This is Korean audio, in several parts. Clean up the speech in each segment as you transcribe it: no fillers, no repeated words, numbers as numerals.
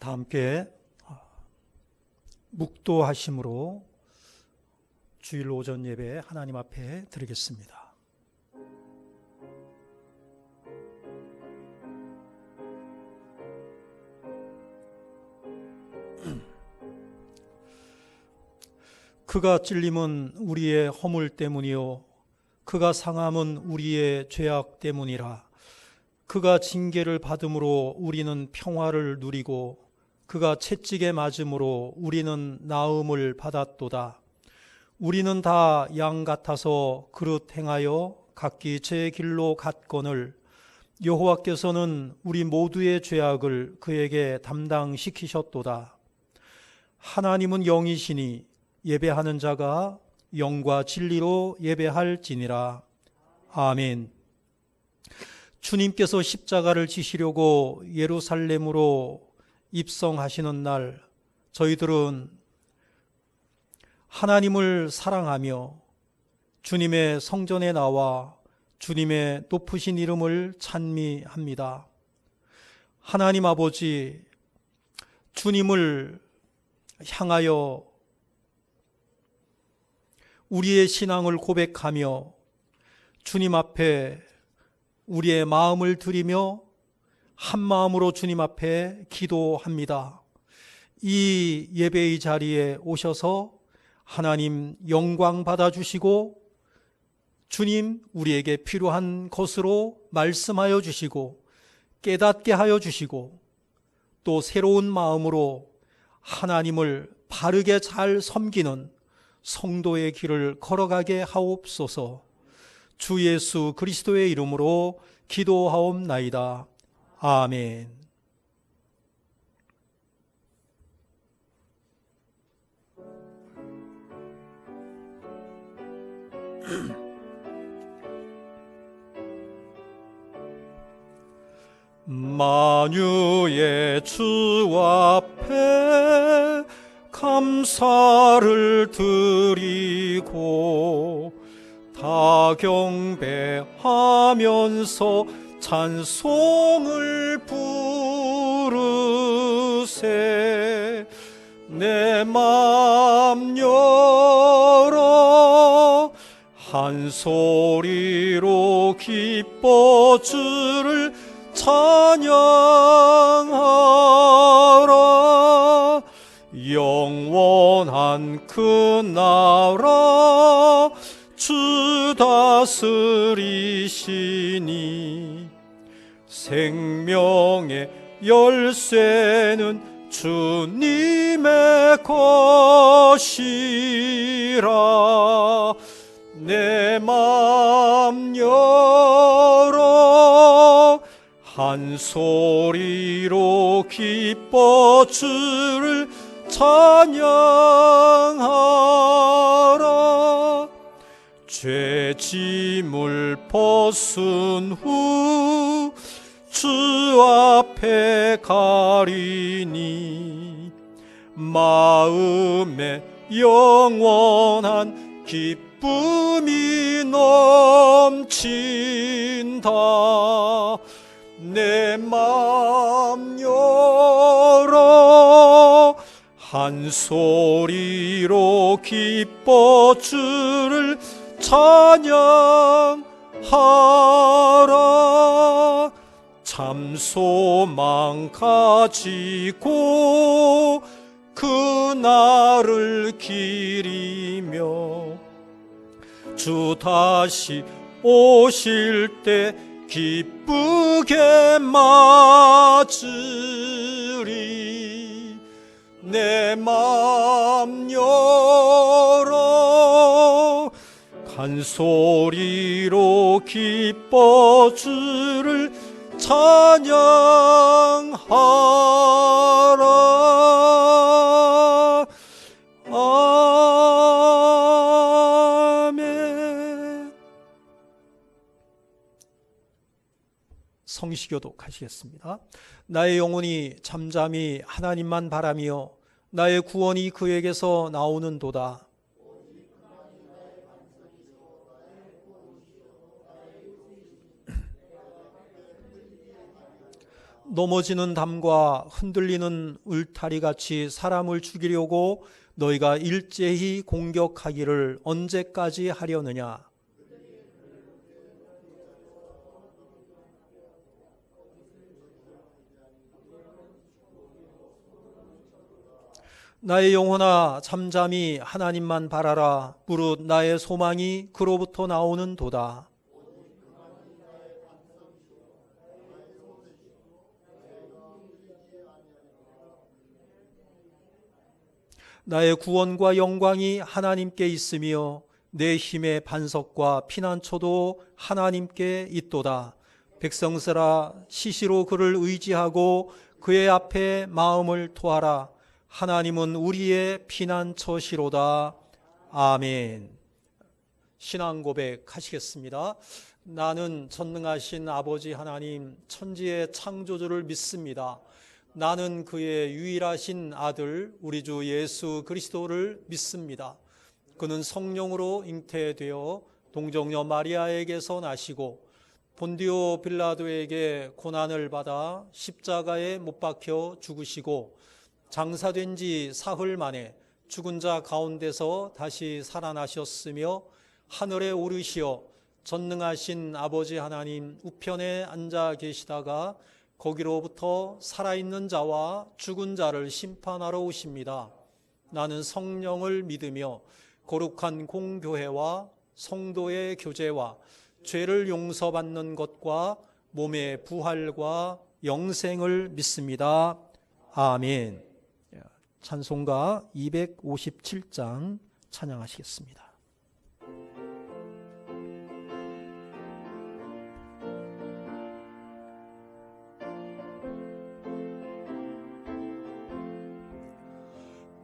다 함께 묵도하심으로 주일 오전 예배 하나님 앞에 드리겠습니다. 그가 찔림은 우리의 허물 때문이요 그가 상함은 우리의 죄악 때문이라. 그가 징계를 받음으로 우리는 평화를 누리고 그가 채찍에 맞음으로 우리는 나음을 받았도다. 우리는 다 양 같아서 그릇 행하여 각기 제 길로 갔거늘 여호와께서는 우리 모두의 죄악을 그에게 담당시키셨도다. 하나님은 영이시니 예배하는 자가 영과 진리로 예배할지니라. 아멘. 주님께서 십자가를 지시려고 예루살렘으로 입성하시는 날, 저희들은 하나님을 사랑하며 주님의 성전에 나와 주님의 높으신 이름을 찬미합니다. 하나님 아버지, 주님을 향하여 우리의 신앙을 고백하며 주님 앞에 우리의 마음을 드리며 한 마음으로 주님 앞에 기도합니다. 이 예배의 자리에 오셔서 하나님 영광 받아주시고 주님 우리에게 필요한 것으로 말씀하여 주시고 깨닫게 하여 주시고 또 새로운 마음으로 하나님을 바르게 잘 섬기는 성도의 길을 걸어가게 하옵소서. 주 예수 그리스도의 이름으로 기도하옵나이다. 아멘. 만유의 주 앞에 감사를 드리고 다 경배하면서 찬송을 부르세. 내 맘 열어 한 소리로 기뻐 주를 찬양하라. 영원한 그 나라 주 다스리시니 생명의 열쇠는 주님의 것이라. 내 맘 열어 한 소리로 기뻐 주를 찬양하라. 죄 짐을 벗은 후 주 앞에 가리니 마음에 영원한 기쁨이 넘친다. 내 맘 열어 한 소리로 기뻐 주를 찬양하라. 참 소망 가지고 그날을 기리며 주 다시 오실 때 기쁘게 맞으리. 내 맘 열어 한 소리로 기뻐 주를 찬양하라. 아멘. 성시교독 하시겠습니다. 나의 영혼이 잠잠히 하나님만 바라며 나의 구원이 그에게서 나오는도다. 넘어지는 담과 흔들리는 울타리같이 사람을 죽이려고 너희가 일제히 공격하기를 언제까지 하려느냐? 나의 영혼아 잠잠히 하나님만 바라라. 무릇 나의 소망이 그로부터 나오는 도다. 나의 구원과 영광이 하나님께 있으며 내 힘의 반석과 피난처도 하나님께 있도다. 백성들아 시시로 그를 의지하고 그의 앞에 마음을 토하라. 하나님은 우리의 피난처시로다. 아멘. 신앙 고백하시겠습니다. 나는 전능하신 아버지 하나님 천지의 창조주를 믿습니다. 나는 그의 유일하신 아들 우리 주 예수 그리스도를 믿습니다. 그는 성령으로 잉태되어 동정녀 마리아에게서 나시고 본디오 빌라도에게 고난을 받아 십자가에 못 박혀 죽으시고 장사된 지 사흘 만에 죽은 자 가운데서 다시 살아나셨으며 하늘에 오르시어 전능하신 아버지 하나님 우편에 앉아 계시다가 거기로부터 살아있는 자와 죽은 자를 심판하러 오십니다. 나는 성령을 믿으며 거룩한 공교회와 성도의 교제와 죄를 용서받는 것과 몸의 부활과 영생을 믿습니다. 아멘. 찬송가 257장 찬양하시겠습니다.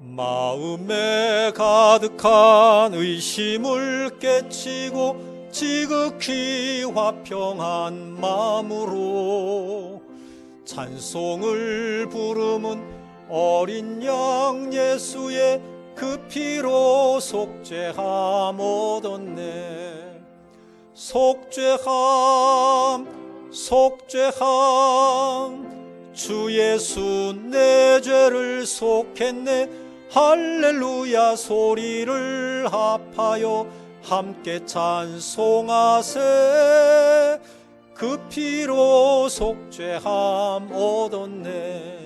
마음에 가득한 의심을 깨치고 지극히 화평한 마음으로 찬송을 부르는 어린 양 예수의 그 피로 속죄함 얻었네. 속죄함 속죄함 주 예수 내 죄를 속했네. 할렐루야 소리를 합하여 함께 찬송하세. 그 피로 속죄함 얻었네.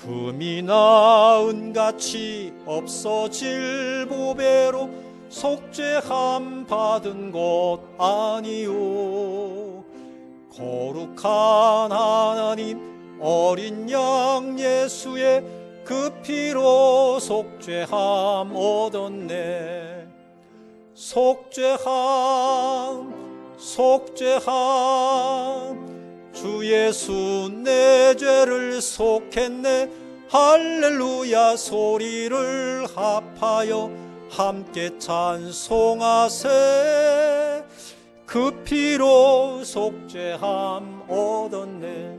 금이나 은같이 없어질 보배로 속죄함 받은 것 아니요. 거룩한 하나님 어린 양 예수의 그 피로 속죄함 얻었네. 속죄함 속죄함 주 예수 내 죄를 속했네. 할렐루야 소리를 합하여 함께 찬송하세. 그 피로 속죄함 얻었네.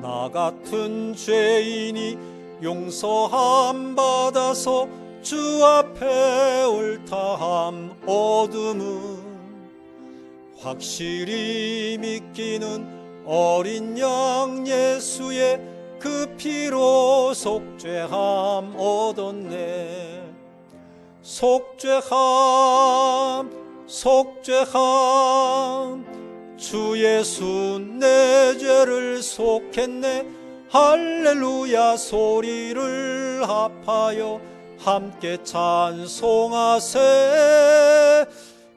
나 같은 죄인이 용서함 받아서 주 앞에 옳다함 얻음은 확실히 믿기는 어린 양 예수의 그 피로 속죄함 얻었네. 속죄함 속죄함 주 예수 내 죄를 속했네. 할렐루야 소리를 합하여 함께 찬송하세.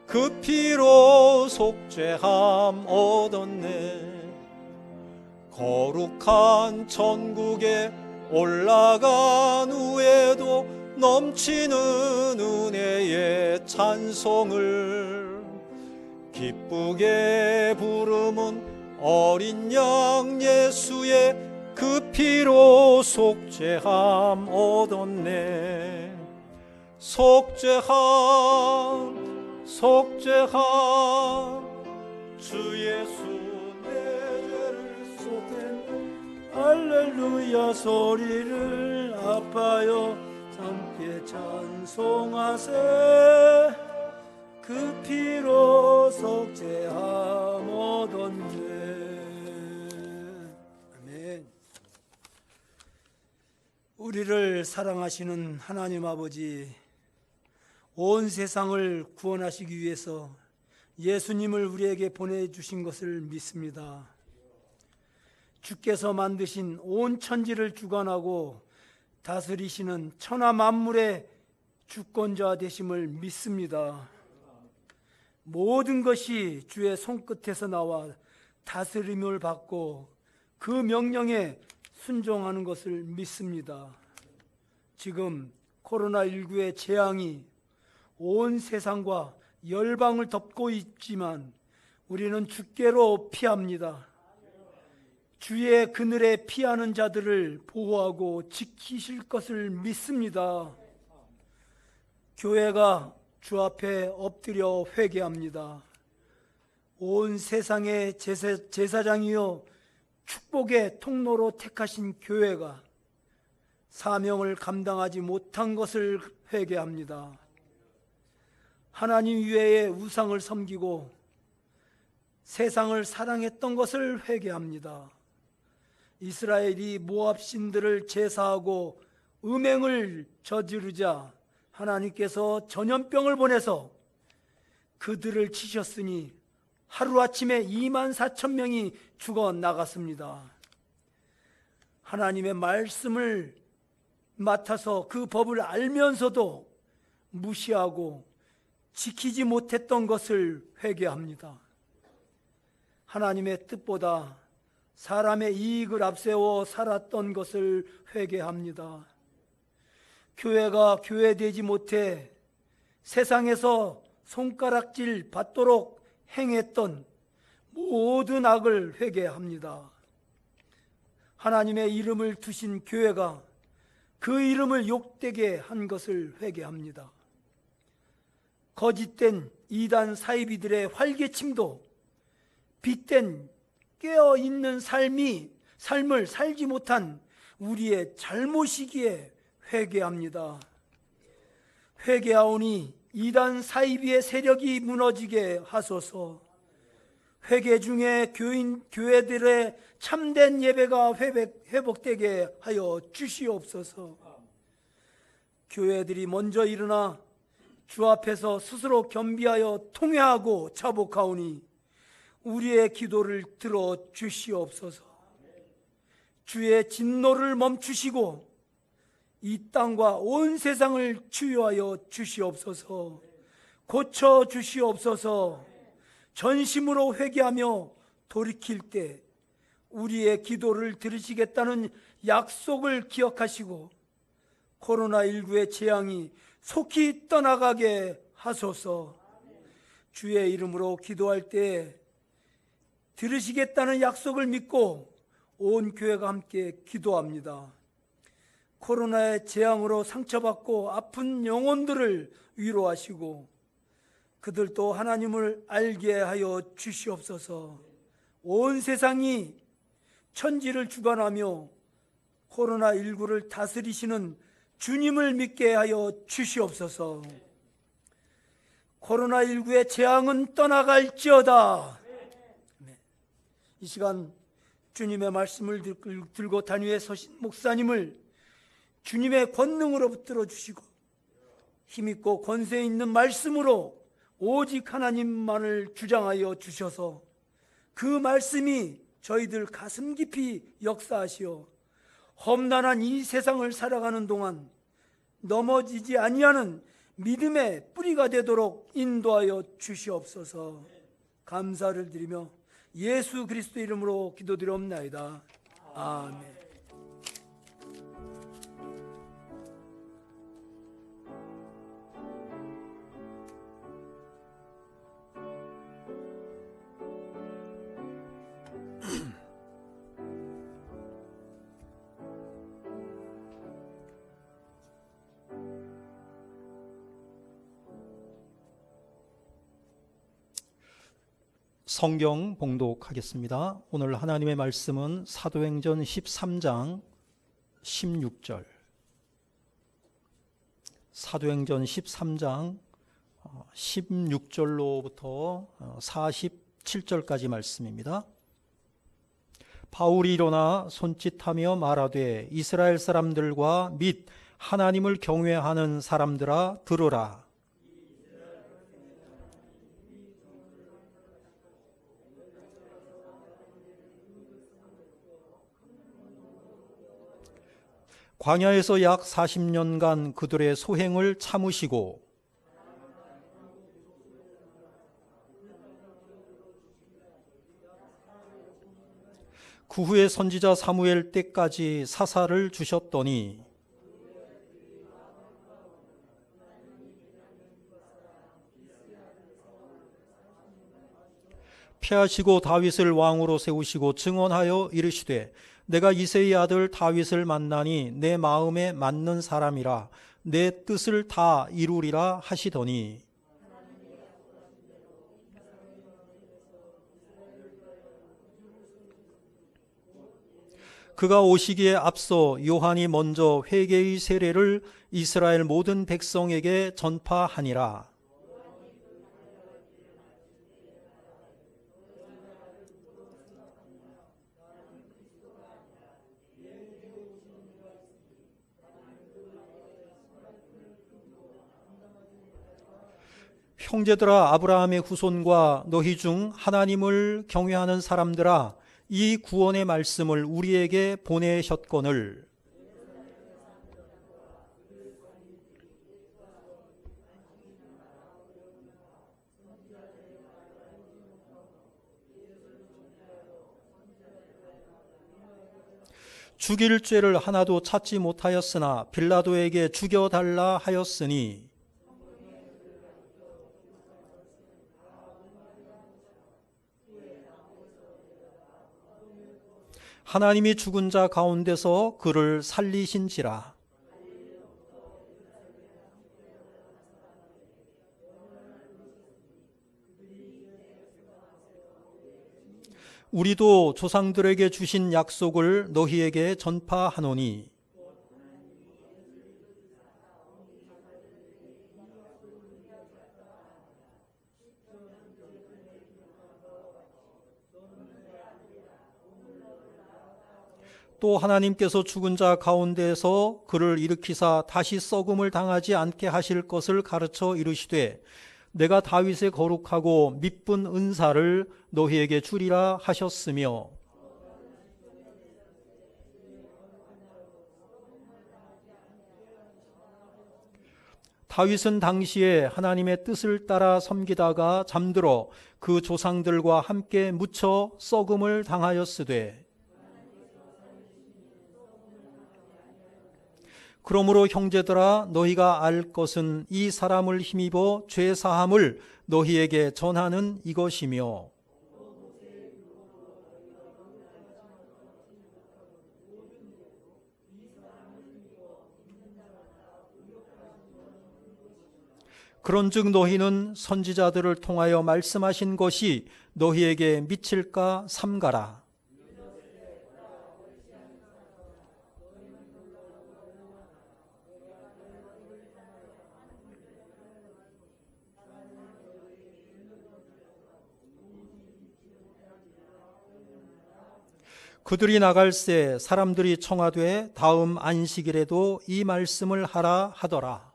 그 피로 속죄함 얻었네. 거룩한 천국에 올라간 후에도 넘치는 은혜의 찬송을 기쁘게 부르는 어린 양 예수의 그 피로 속죄함 얻었네. 속죄함 속죄함 주 예수 내 죄를 속했네. 할렐루야 소리를 합하여 함께 찬송하세. 그 피로 속죄함 얻었네. 사랑하시는 하나님 아버지, 온 세상을 구원하시기 위해서 예수님을 우리에게 보내주신 것을 믿습니다. 주께서 만드신 온 천지를 주관하고 다스리시는 천하 만물의 주권자 되심을 믿습니다. 모든 것이 주의 손끝에서 나와 다스림을 받고 그 명령에 순종하는 것을 믿습니다. 지금 코로나19의 재앙이 온 세상과 열방을 덮고 있지만 우리는 주께로 피합니다. 주의 그늘에 피하는 자들을 보호하고 지키실 것을 믿습니다. 교회가 주 앞에 엎드려 회개합니다. 온 세상의 제사장이요 축복의 통로로 택하신 교회가 사명을 감당하지 못한 것을 회개합니다. 하나님 외에 우상을 섬기고 세상을 사랑했던 것을 회개합니다. 이스라엘이 모압 신들을 제사하고 음행을 저지르자 하나님께서 전염병을 보내서 그들을 치셨으니 하루아침에 24,000명이 죽어나갔습니다. 하나님의 말씀을 맡아서 그 법을 알면서도 무시하고 지키지 못했던 것을 회개합니다. 하나님의 뜻보다 사람의 이익을 앞세워 살았던 것을 회개합니다. 교회가 교회되지 못해 세상에서 손가락질 받도록 행했던 모든 악을 회개합니다. 하나님의 이름을 두신 교회가 그 이름을 욕되게 한 것을 회개합니다. 거짓된 이단 사이비들의 활개침도 빗된 깨어있는 삶을 살지 못한 우리의 잘못이기에 회개합니다. 회개하오니 이단 사이비의 세력이 무너지게 하소서. 회개 중에 교회들의 참된 예배가 회복되게 하여 주시옵소서. 교회들이 먼저 일어나 주 앞에서 스스로 겸비하여 통회하고 자복하오니 우리의 기도를 들어 주시옵소서. 주의 진노를 멈추시고 이 땅과 온 세상을 치유하여 주시옵소서. 고쳐 주시옵소서. 전심으로 회개하며 돌이킬 때 우리의 기도를 들으시겠다는 약속을 기억하시고 코로나19의 재앙이 속히 떠나가게 하소서. 주의 이름으로 기도할 때 들으시겠다는 약속을 믿고 온 교회가 함께 기도합니다. 코로나의 재앙으로 상처받고 아픈 영혼들을 위로하시고 그들도 하나님을 알게 하여 주시옵소서. 온 세상이 천지를 주관하며 코로나19를 다스리시는 주님을 믿게 하여 주시옵소서. 코로나19의 재앙은 떠나갈지어다. 이 시간 주님의 말씀을 들고 단위에 서신 목사님을 주님의 권능으로 붙들어 주시고 힘있고 권세 있는 말씀으로 오직 하나님만을 주장하여 주셔서 그 말씀이 저희들 가슴 깊이 역사하시어 험난한 이 세상을 살아가는 동안 넘어지지 아니하는 믿음의 뿌리가 되도록 인도하여 주시옵소서. 감사를 드리며 예수 그리스도 이름으로 기도드리옵나이다. 아멘. 성경 봉독하겠습니다. 오늘 하나님의 말씀은 사도행전 13장 16절, 사도행전 13장 16절로부터 47절까지 말씀입니다. 바울이 일어나 손짓하며 말하되 이스라엘 사람들과 및 하나님을 경외하는 사람들아 들으라. 광야에서 약 40년간 그들의 소행을 참으시고 그 후에 선지자 사무엘 때까지 사사를 주셨더니 피하시고 다윗을 왕으로 세우시고 증언하여 이르시되 내가 이새의 아들 다윗을 만나니 내 마음에 맞는 사람이라 내 뜻을 다 이루리라 하시더니 그가 오시기에 앞서 요한이 먼저 회개의 세례를 이스라엘 모든 백성에게 전파하니라. 형제들아 아브라함의 후손과 너희 중 하나님을 경외하는 사람들아 이 구원의 말씀을 우리에게 보내셨거늘 죽일 죄를 하나도 찾지 못하였으나 빌라도에게 죽여달라 하였으니 하나님이 죽은 자 가운데서 그를 살리신지라. 우리도 조상들에게 주신 약속을 너희에게 전파하노니 또 하나님께서 죽은 자 가운데서 그를 일으키사 다시 썩음을 당하지 않게 하실 것을 가르쳐 이르시되 내가 다윗의 거룩하고 미쁜 은사를 너희에게 주리라 하셨으며 다윗은 당시에 하나님의 뜻을 따라 섬기다가 잠들어 그 조상들과 함께 묻혀 썩음을 당하였으되 그러므로 형제들아 너희가 알 것은 이 사람을 힘입어 죄 사함을 너희에게 전하는 이것이며 그런즉 너희는 선지자들을 통하여 말씀하신 것이 너희에게 미칠까 삼가라. 그들이 나갈새 사람들이 청하되 다음 안식일에도 이 말씀을 하라 하더라.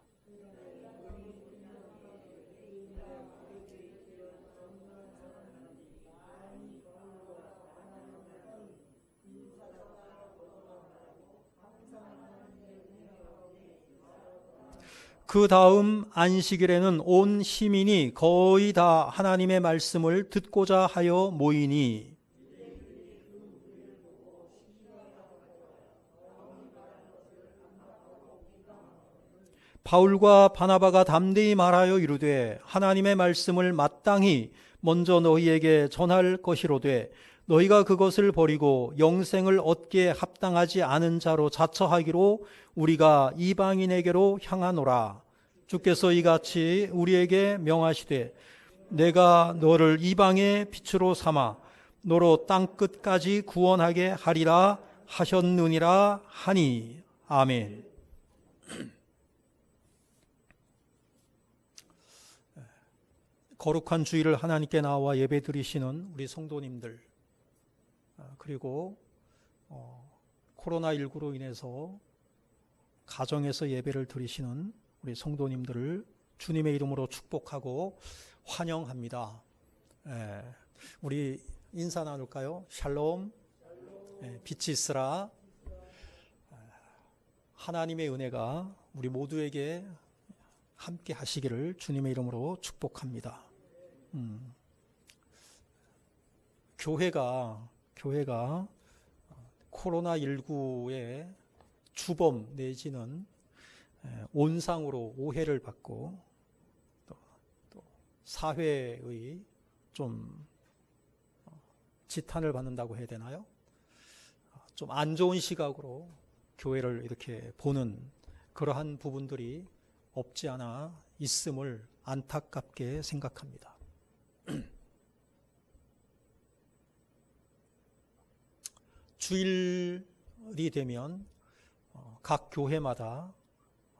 그 다음 안식일에는 온 시민이 거의 다 하나님의 말씀을 듣고자 하여 모이니 바울과 바나바가 담대히 말하여 이르되 하나님의 말씀을 마땅히 먼저 너희에게 전할 것이로되 너희가 그것을 버리고 영생을 얻기에 합당하지 않은 자로 자처하기로 우리가 이방인에게로 향하노라. 주께서 이같이 우리에게 명하시되 내가 너를 이방의 빛으로 삼아 너로 땅 끝까지 구원하게 하리라 하셨느니라 하니. 아멘. 거룩한 주일을 하나님께 나와 예배드리시는 우리 성도님들, 그리고 코로나19로 인해서 가정에서 예배를 드리시는 우리 성도님들을 주님의 이름으로 축복하고 환영합니다. 우리 인사 나눌까요? 샬롬, 빛이 있으라. 하나님의 은혜가 우리 모두에게 함께 하시기를 주님의 이름으로 축복합니다. 교회가 코로나19의 주범 내지는 온상으로 오해를 받고 또 사회의 좀 지탄을 받는다고 해야 되나요? 좀 안 좋은 시각으로 교회를 이렇게 보는 그러한 부분들이 없지 않아 있음을 안타깝게 생각합니다. 주일이 되면 각 교회마다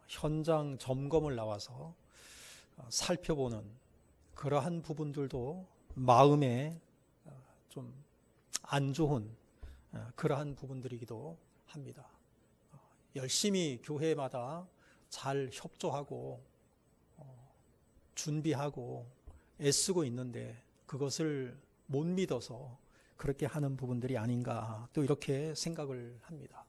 현장 점검을 나와서 살펴보는 그러한 부분들도 마음에 좀 안 좋은 그러한 부분들이기도 합니다. 열심히 교회마다 잘 협조하고 준비하고 애쓰고 있는데 그것을 못 믿어서 그렇게 하는 부분들이 아닌가 또 이렇게 생각을 합니다.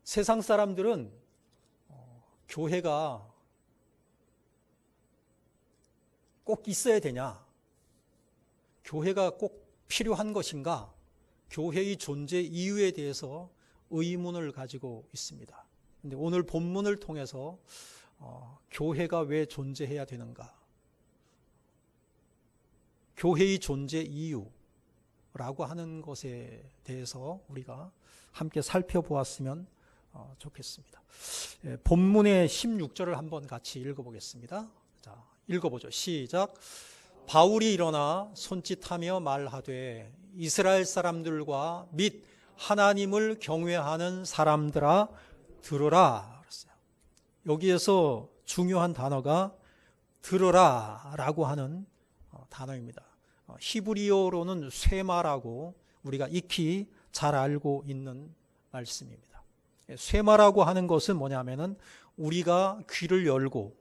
세상 사람들은 교회가 꼭 있어야 되냐? 교회가 꼭 필요한 것인가? 교회의 존재 이유에 대해서 의문을 가지고 있습니다. 근데 오늘 본문을 통해서 교회가 왜 존재해야 되는가? 교회의 존재 이유라고 하는 것에 대해서 우리가 함께 살펴보았으면 좋겠습니다. 본문의 16절을 한번 같이 읽어보겠습니다. 자, 읽어보죠. 시작. 바울이 일어나 손짓하며 말하되 이스라엘 사람들과 및 하나님을 경외하는 사람들아 들으라. 그랬어요. 여기에서 중요한 단어가 들으라 라고 하는 단어입니다. 히브리어로는 쇠마라고 우리가 익히 잘 알고 있는 말씀입니다. 쇠마라고 하는 것은 뭐냐면은 우리가 귀를 열고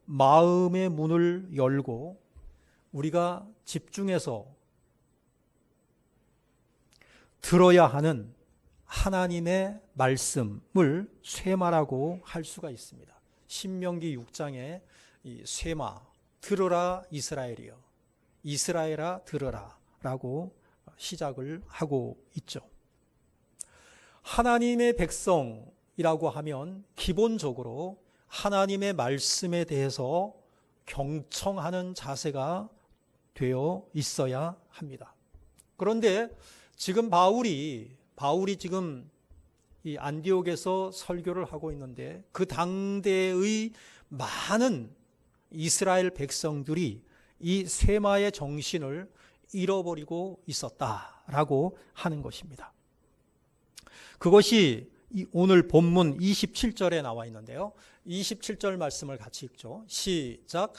마음의 문을 열고 우리가 집중해서 들어야 하는 하나님의 말씀을 쇠마라고 할 수가 있습니다. 신명기 6장에 이 쇠마, 들으라 이스라엘이여, 이스라엘아 들으라 라고 시작을 하고 있죠. 하나님의 백성이라고 하면 기본적으로 하나님의 말씀에 대해서 경청하는 자세가 되어 있어야 합니다. 그런데 지금 바울이 지금 이 안디옥에서 설교를 하고 있는데 그 당대의 많은 이스라엘 백성들이 이 쇠마의 정신을 잃어버리고 있었다라고 하는 것입니다. 그것이 오늘 본문 27절에 나와 있는데요. 27절 말씀을 같이 읽죠. 시작.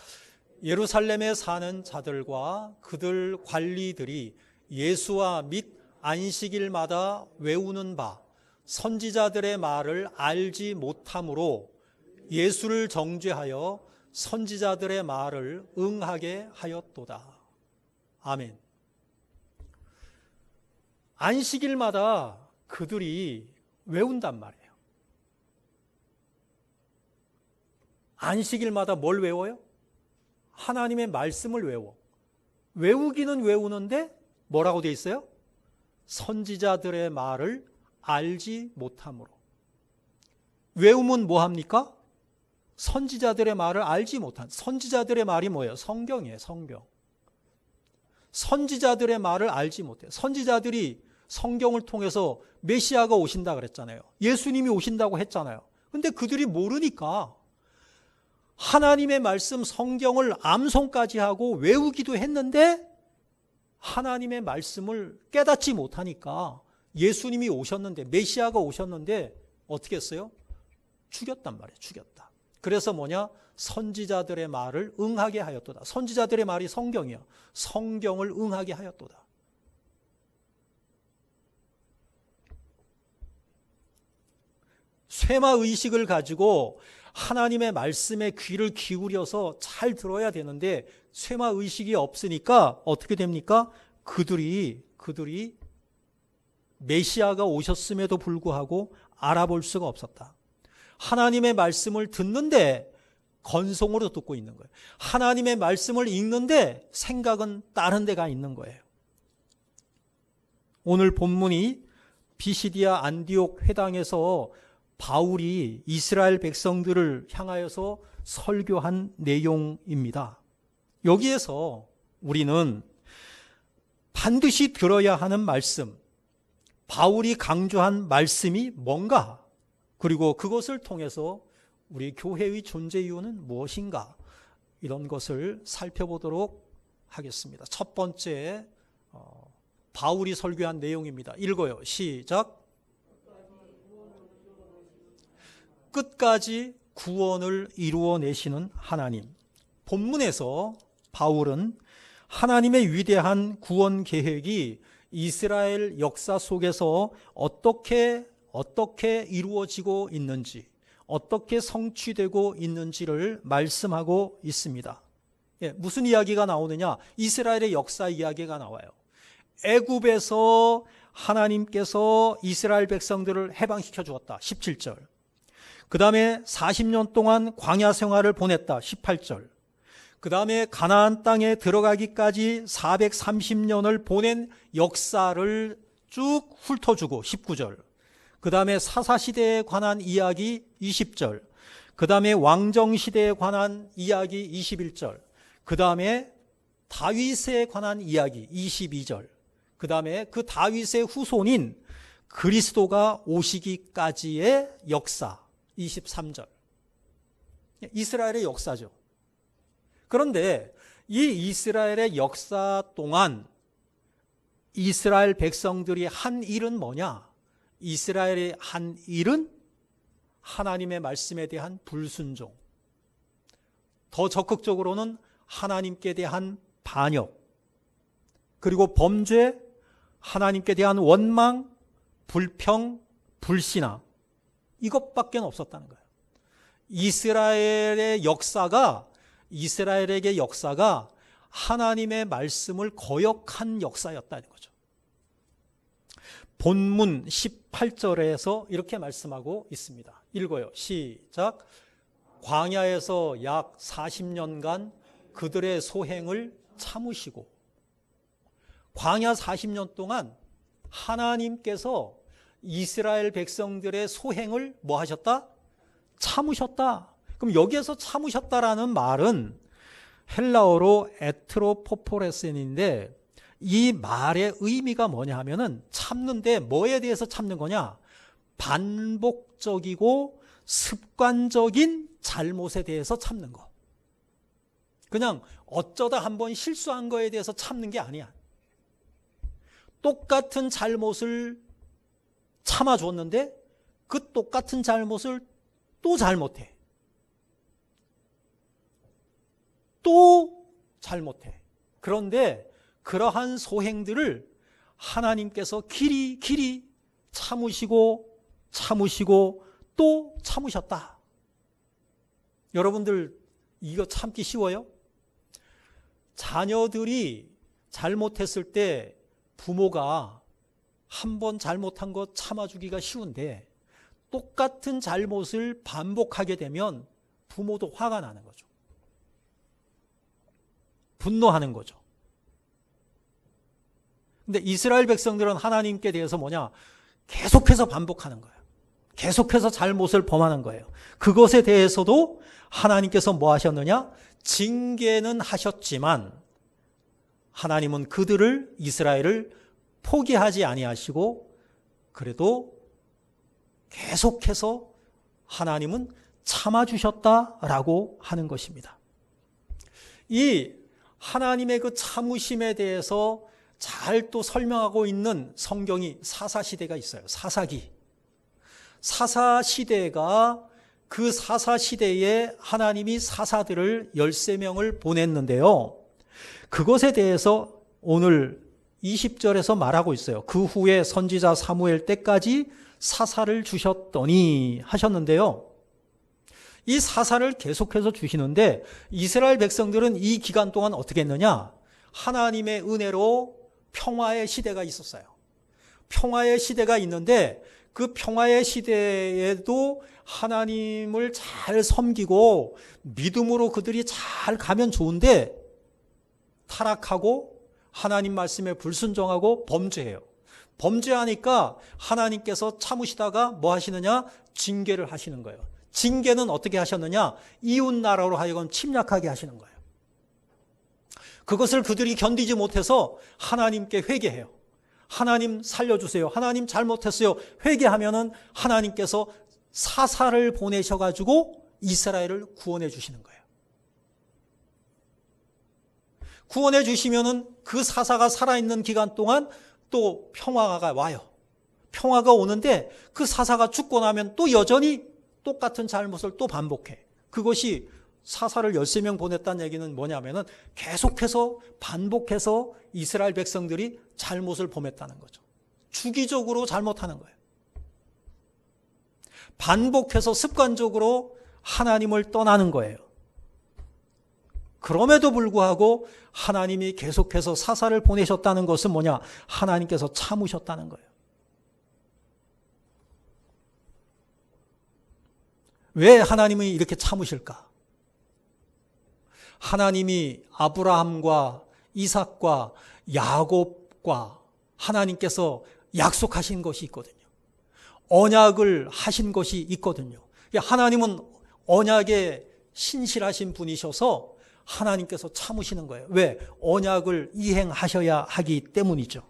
예루살렘에 사는 자들과 그들 관리들이 예수와 및 안식일마다 외우는 바 선지자들의 말을 알지 못함으로 예수를 정죄하여 선지자들의 말을 응하게 하였도다. 아멘. 안식일마다 그들이 외운단 말이에요. 안식일마다 뭘 외워요? 하나님의 말씀을 외워. 외우기는 외우는데 뭐라고 돼 있어요? 선지자들의 말을 알지 못함으로. 외우면 뭐 합니까? 선지자들의 말을 알지 못한. 선지자들의 말이 뭐예요? 성경이에요, 성경. 선지자들의 말을 알지 못해요. 선지자들이 성경을 통해서 메시아가 오신다 그랬잖아요. 예수님이 오신다고 했잖아요. 근데 그들이 모르니까 하나님의 말씀 성경을 암송까지 하고 외우기도 했는데 하나님의 말씀을 깨닫지 못하니까 예수님이 오셨는데 메시아가 오셨는데 어떻게 했어요? 죽였단 말이에요. 죽였다. 그래서 뭐냐? 선지자들의 말을 응하게 하였도다. 선지자들의 말이 성경이야. 성경을 응하게 하였도다. 쇠마 의식을 가지고 하나님의 말씀에 귀를 기울여서 잘 들어야 되는데 쇠마 의식이 없으니까 어떻게 됩니까? 그들이 메시아가 오셨음에도 불구하고 알아볼 수가 없었다. 하나님의 말씀을 듣는데 건성으로 듣고 있는 거예요. 하나님의 말씀을 읽는데 생각은 다른 데가 있는 거예요. 오늘 본문이 비시디아 안디옥 회당에서 바울이 이스라엘 백성들을 향하여서 설교한 내용입니다. 여기에서 우리는 반드시 들어야 하는 말씀, 바울이 강조한 말씀이 뭔가, 그리고 그것을 통해서 우리 교회의 존재 이유는 무엇인가, 이런 것을 살펴보도록 하겠습니다. 첫 번째, 바울이 설교한 내용입니다. 읽어요. 시작. 끝까지 구원을 이루어내시는 하나님. 본문에서 바울은 하나님의 위대한 구원 계획이 이스라엘 역사 속에서 어떻게 이루어지고 있는지, 어떻게 성취되고 있는지를 말씀하고 있습니다. 무슨 이야기가 나오느냐? 이스라엘의 역사 이야기가 나와요. 애굽에서 하나님께서 이스라엘 백성들을 해방시켜 주었다. 17절. 그 다음에 40년 동안 광야 생활을 보냈다. 18절. 그 다음에 가나안 땅에 들어가기까지 430년을 보낸 역사를 쭉 훑어주고 19절. 그 다음에 사사시대에 관한 이야기 20절. 그 다음에 왕정시대에 관한 이야기 21절. 그 다음에 다윗에 관한 이야기 22절. 그 다음에 그 다윗의 후손인 그리스도가 오시기까지의 역사 23절. 이스라엘의 역사죠. 그런데 이 이스라엘의 역사 동안 이스라엘 백성들이 한 일은 뭐냐? 이스라엘의 한 일은 하나님의 말씀에 대한 불순종, 더 적극적으로는 하나님께 대한 반역, 그리고 범죄, 하나님께 대한 원망, 불평, 불신앙, 이것밖에 없었다는 거예요. 이스라엘에게 역사가 하나님의 말씀을 거역한 역사였다는 거죠. 본문 18절에서 이렇게 말씀하고 있습니다. 읽어요. 시작. 광야에서 약 40년간 그들의 소행을 참으시고, 광야 40년 동안 하나님께서 이스라엘 백성들의 소행을 뭐 하셨다? 참으셨다. 그럼 여기에서 참으셨다라는 말은 헬라어로 에트로포포레센인데, 이 말의 의미가 뭐냐 하면은 참는데 뭐에 대해서 참는 거냐? 반복적이고 습관적인 잘못에 대해서 참는 거. 그냥 어쩌다 한번 실수한 거에 대해서 참는 게 아니야. 똑같은 잘못을 참아줬는데 그 똑같은 잘못을 또 잘못해. 또 잘못해. 그런데 그러한 소행들을 하나님께서 길이 참으시고 또 참으셨다. 여러분들 이거 참기 쉬워요? 자녀들이 잘못했을 때 부모가 한 번 잘못한 거 참아주기가 쉬운데, 똑같은 잘못을 반복하게 되면 부모도 화가 나는 거죠. 분노하는 거죠. 근데 이스라엘 백성들은 하나님께 대해서 뭐냐? 계속해서 반복하는 거예요. 계속해서 잘못을 범하는 거예요. 그것에 대해서도 하나님께서 뭐 하셨느냐? 징계는 하셨지만 하나님은 이스라엘을 포기하지 아니하시고, 그래도 계속해서 하나님은 참아주셨다라고 하는 것입니다. 이 하나님의 그 참으심에 대해서 잘 또 설명하고 있는 성경이 사사시대가 있어요. 사사시대가 그 사사시대에 하나님이 사사들을 13명을 보냈는데요. 그것에 대해서 오늘 20절에서 말하고 있어요. 그 후에 선지자 사무엘 때까지 사사를 주셨더니 하셨는데요. 이 사사를 계속해서 주시는데 이스라엘 백성들은 이 기간 동안 어떻게 했느냐? 하나님의 은혜로 평화의 시대가 있었어요. 평화의 시대가 있는데 그 평화의 시대에도 하나님을 잘 섬기고 믿음으로 그들이 잘 가면 좋은데 타락하고 하나님 말씀에 불순종하고 범죄해요. 범죄하니까 하나님께서 참으시다가 뭐 하시느냐? 징계를 하시는 거예요. 징계는 어떻게 하셨느냐? 이웃 나라로 하여금 침략하게 하시는 거예요. 그것을 그들이 견디지 못해서 하나님께 회개해요. 하나님 살려주세요. 하나님 잘못했어요. 회개하면은 하나님께서 사사를 보내셔가지고 이스라엘을 구원해 주시는 거예요. 구원해 주시면은 그 사사가 살아있는 기간 동안 또 평화가 와요. 평화가 오는데 그 사사가 죽고 나면 또 여전히 똑같은 잘못을 또 반복해. 그것이 사사를 13명 보냈다는 얘기는 뭐냐면은 계속해서 반복해서 이스라엘 백성들이 잘못을 범했다는 거죠. 주기적으로 잘못하는 거예요. 반복해서 습관적으로 하나님을 떠나는 거예요. 그럼에도 불구하고 하나님이 계속해서 사사를 보내셨다는 것은 뭐냐? 하나님께서 참으셨다는 거예요. 왜 하나님이 이렇게 참으실까? 하나님이 아브라함과 이삭과 야곱과 하나님께서 약속하신 것이 있거든요. 언약을 하신 것이 있거든요. 하나님은 언약에 신실하신 분이셔서 하나님께서 참으시는 거예요. 왜? 언약을 이행하셔야 하기 때문이죠.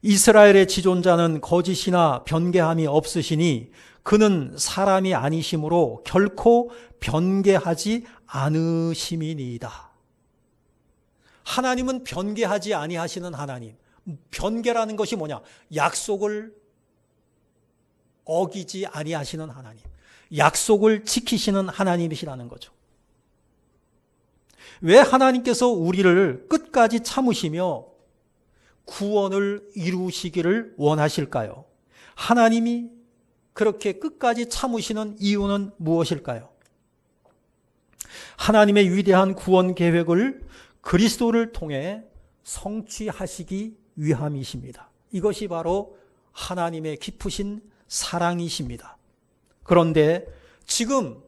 이스라엘의 지존자는 거짓이나 변개함이 없으시니 그는 사람이 아니심으로 결코 변개하지 않으심이니이다. 하나님은 변개하지 아니하시는 하나님. 변개라는 것이 뭐냐? 약속을 어기지 아니하시는 하나님. 약속을 지키시는 하나님이시라는 거죠. 왜 하나님께서 우리를 끝까지 참으시며 구원을 이루시기를 원하실까요? 하나님이 그렇게 끝까지 참으시는 이유는 무엇일까요? 하나님의 위대한 구원 계획을 그리스도를 통해 성취하시기 위함이십니다. 이것이 바로 하나님의 깊으신 사랑이십니다. 그런데 지금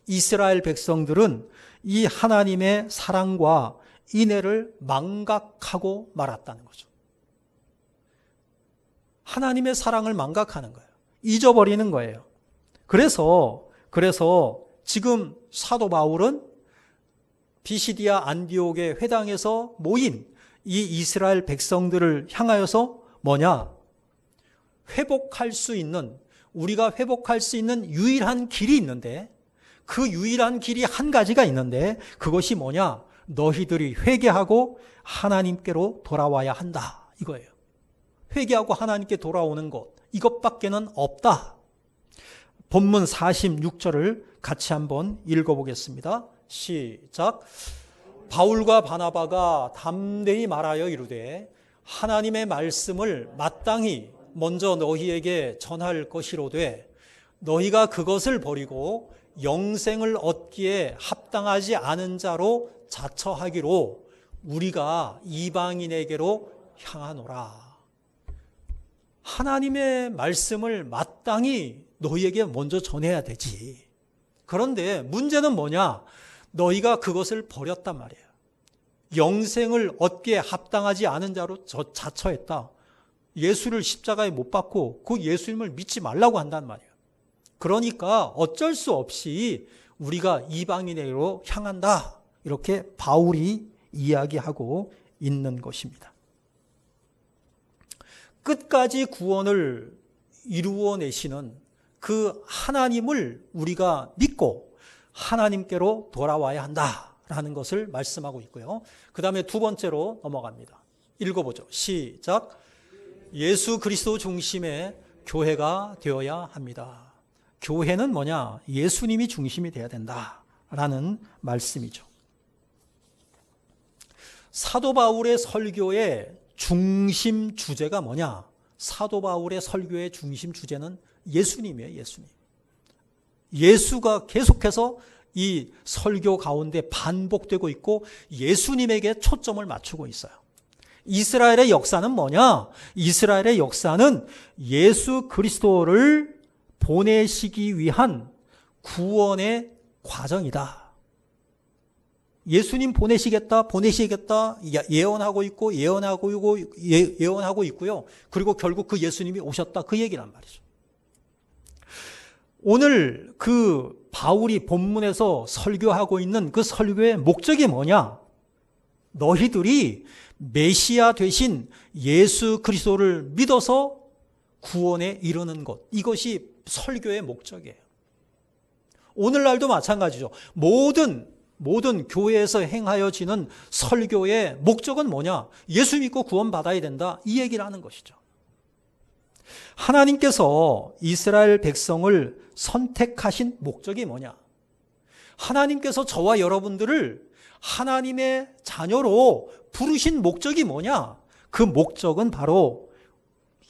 이스라엘 백성들은 이 하나님의 사랑과 인애를 망각하고 말았다는 거죠. 하나님의 사랑을 망각하는 거예요. 잊어버리는 거예요. 그래서 지금 사도 바울은 비시디아 안디옥의 회당에서 모인 이 이스라엘 백성들을 향하여서 뭐냐? 회복할 수 있는, 우리가 회복할 수 있는 유일한 길이 있는데, 그 유일한 길이 한 가지가 있는데 그것이 뭐냐? 너희들이 회개하고 하나님께로 돌아와야 한다, 이거예요. 회개하고 하나님께 돌아오는 것, 이것밖에는 없다. 본문 46절을 같이 한번 읽어보겠습니다. 시작. 바울과 바나바가 담대히 말하여 이르되 하나님의 말씀을 마땅히 먼저 너희에게 전할 것이로되 너희가 그것을 버리고 영생을 얻기에 합당하지 않은 자로 자처하기로 우리가 이방인에게로 향하노라. 하나님의 말씀을 마땅히 너희에게 먼저 전해야 되지. 그런데 문제는 뭐냐? 너희가 그것을 버렸단 말이에요. 영생을 얻기에 합당하지 않은 자로 자처했다. 예수를 십자가에 못 박고 그 예수님을 믿지 말라고 한단 말이에요. 그러니까 어쩔 수 없이 우리가 이방인에게로 향한다. 이렇게 바울이 이야기하고 있는 것입니다. 끝까지 구원을 이루어내시는 그 하나님을 우리가 믿고 하나님께로 돌아와야 한다라는 것을 말씀하고 있고요. 그 다음에 두 번째로 넘어갑니다. 읽어보죠. 시작. 예수 그리스도 중심의 교회가 되어야 합니다. 교회는 뭐냐? 예수님이 중심이 되어야 된다라는 말씀이죠. 사도 바울의 설교의 중심 주제가 뭐냐? 사도 바울의 설교의 중심 주제는 예수님이에요. 예수님. 예수가 계속해서 이 설교 가운데 반복되고 있고 예수님에게 초점을 맞추고 있어요. 이스라엘의 역사는 뭐냐? 이스라엘의 역사는 예수 그리스도를 보내시기 위한 구원의 과정이다. 예수님 보내시겠다 예언하고 있고요. 그리고 결국 그 예수님이 오셨다. 그 얘기란 말이죠. 오늘 그 바울이 본문에서 설교하고 있는 그 설교의 목적이 뭐냐? 너희들이 메시아 되신 예수 그리스도를 믿어서 구원에 이르는 것. 이것이 설교의 목적이에요. 오늘날도 마찬가지죠. 모든 교회에서 행하여지는 설교의 목적은 뭐냐? 예수 믿고 구원받아야 된다. 이 얘기를 하는 것이죠. 하나님께서 이스라엘 백성을 선택하신 목적이 뭐냐? 하나님께서 저와 여러분들을 하나님의 자녀로 부르신 목적이 뭐냐? 그 목적은 바로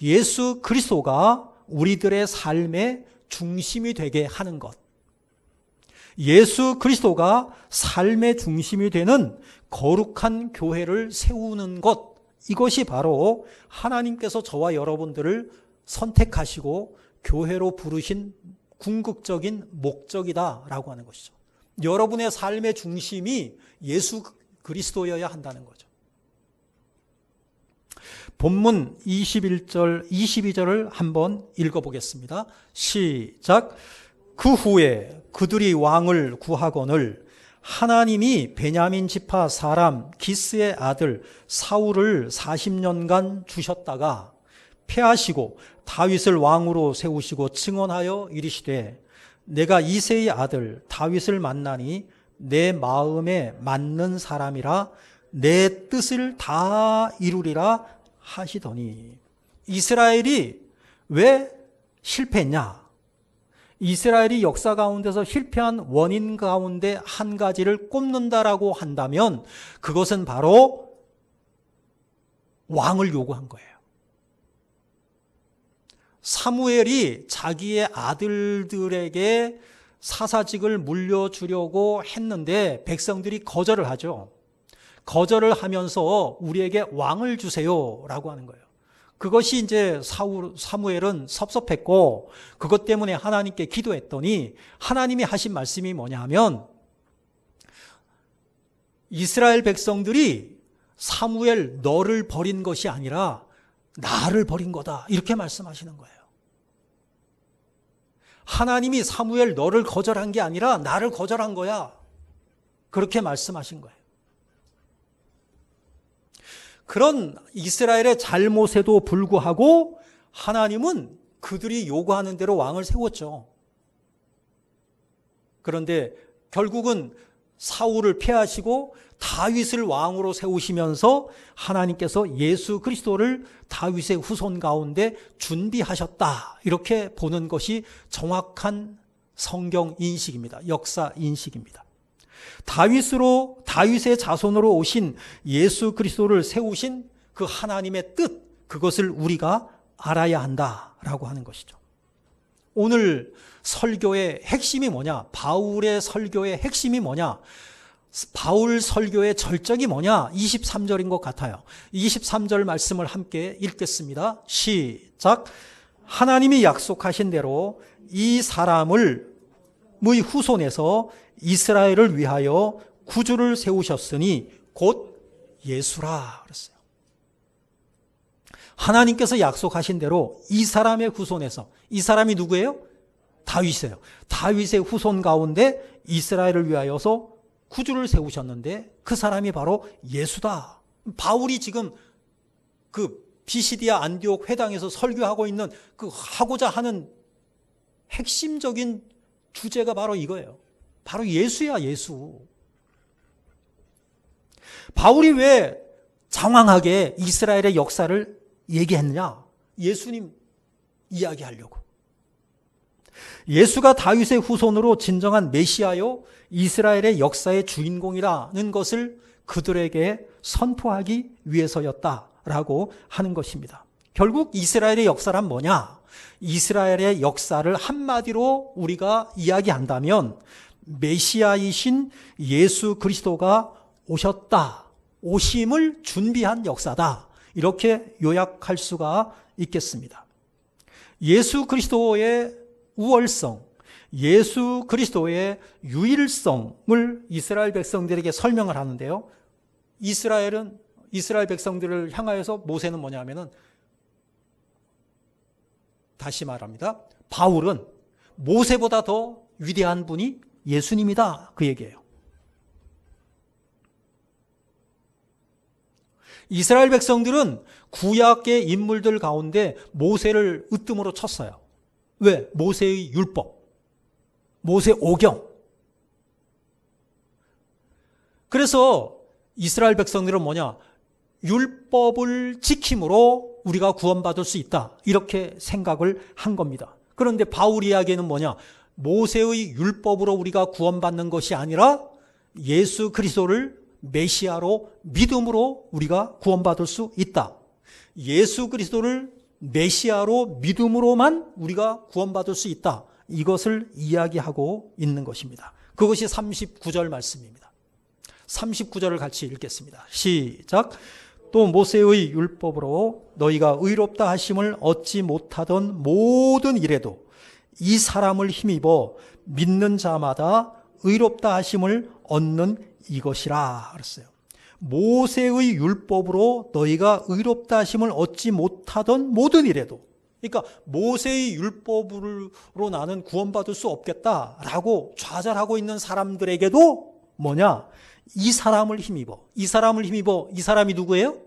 예수 그리스도가 우리들의 삶의 중심이 되게 하는 것. 예수 그리스도가 삶의 중심이 되는 거룩한 교회를 세우는 것. 이것이 바로 하나님께서 저와 여러분들을 선택하시고 교회로 부르신 궁극적인 목적이다라고 하는 것이죠. 여러분의 삶의 중심이 예수 그리스도여야 한다는 거죠. 본문 21절, 22절을 한번 읽어보겠습니다. 시작. 그 후에 그들이 왕을 구하거늘 하나님이 베냐민 지파 사람 기스의 아들 사울을 40년간 주셨다가 패하시고 다윗을 왕으로 세우시고 증언하여 이르시되 내가 이새의 아들 다윗을 만나니 내 마음에 맞는 사람이라 내 뜻을 다 이루리라 하시더니 이스라엘이 왜 실패했냐? 이스라엘이 역사 가운데서 실패한 원인 가운데 한 가지를 꼽는다라고 한다면 그것은 바로 왕을 요구한 거예요. 사무엘이 자기의 아들들에게 사사직을 물려주려고 했는데 백성들이 거절을 하죠. 거절을 하면서 우리에게 왕을 주세요라고 하는 거예요. 그것이 이제 사무엘은 섭섭했고 그것 때문에 하나님께 기도했더니 하나님이 하신 말씀이 뭐냐 하면 이스라엘 백성들이 사무엘 너를 버린 것이 아니라 나를 버린 거다. 이렇게 말씀하시는 거예요. 하나님이 사무엘 너를 거절한 게 아니라 나를 거절한 거야. 그렇게 말씀하신 거예요. 그런 이스라엘의 잘못에도 불구하고 하나님은 그들이 요구하는 대로 왕을 세웠죠. 그런데 결국은 사울을 패하시고 다윗을 왕으로 세우시면서 하나님께서 예수 그리스도를 다윗의 후손 가운데 준비하셨다. 이렇게 보는 것이 정확한 성경 인식입니다. 역사 인식입니다. 다윗의 자손으로 오신 예수 그리스도를 세우신 그 하나님의 뜻, 그것을 우리가 알아야 한다라고 하는 것이죠. 오늘 설교의 핵심이 뭐냐? 바울의 설교의 핵심이 뭐냐? 바울 설교의 절정이 뭐냐? 23절인 것 같아요. 23절 말씀을 함께 읽겠습니다. 시작. 하나님이 약속하신 대로 이 사람의 후손에서 이스라엘을 위하여 구주를 세우셨으니 곧 예수라 그랬어요. 하나님께서 약속하신 대로 이 사람의 후손에서, 이 사람이 누구예요? 다윗이에요. 다윗의 후손 가운데 이스라엘을 위하여서 구주를 세우셨는데 그 사람이 바로 예수다. 바울이 지금 그 비시디아 안디옥 회당에서 설교하고 있는 그 하고자 하는 핵심적인 주제가 바로 이거예요. 바로 예수야, 예수. 바울이 왜 장황하게 이스라엘의 역사를 얘기했느냐? 예수님 이야기하려고. 예수가 다윗의 후손으로 진정한 메시아요 이스라엘의 역사의 주인공이라는 것을 그들에게 선포하기 위해서였다라고 하는 것입니다. 결국 이스라엘의 역사란 뭐냐? 이스라엘의 역사를 한마디로 우리가 이야기한다면 메시아이신 예수 그리스도가 오셨다, 오심을 준비한 역사다, 이렇게 요약할 수가 있겠습니다. 예수 그리스도의 우월성, 예수 그리스도의 유일성을 이스라엘 백성들에게 설명을 하는데요. 이스라엘 백성들을 향하여서 모세는 뭐냐면은, 다시 말합니다. 바울은 모세보다 더 위대한 분이 예수님이다, 그 얘기예요. 이스라엘 백성들은 구약의 인물들 가운데 모세를 으뜸으로 쳤어요. 왜? 모세의 율법, 모세 오경. 그래서 이스라엘 백성들은 뭐냐? 율법을 지킴으로 우리가 구원받을 수 있다, 이렇게 생각을 한 겁니다. 그런데 바울 이야기는 뭐냐? 모세의 율법으로 우리가 구원받는 것이 아니라 예수 그리스도를 메시아로 믿음으로 우리가 구원받을 수 있다. 예수 그리스도를 메시아로 믿음으로만 우리가 구원받을 수 있다. 이것을 이야기하고 있는 것입니다. 그것이 39절 말씀입니다. 39절을 같이 읽겠습니다. 시작. 또 모세의 율법으로 너희가 의롭다 하심을 얻지 못하던 모든 일에도 이 사람을 힘입어 믿는 자마다 의롭다 하심을 얻는 이것이라 그랬어요. 모세의 율법으로 너희가 의롭다 하심을 얻지 못하던 모든 일에도, 그러니까 모세의 율법으로 나는 구원받을 수 없겠다라고 좌절하고 있는 사람들에게도 뭐냐? 이 사람을 힘입어. 이 사람이 누구예요?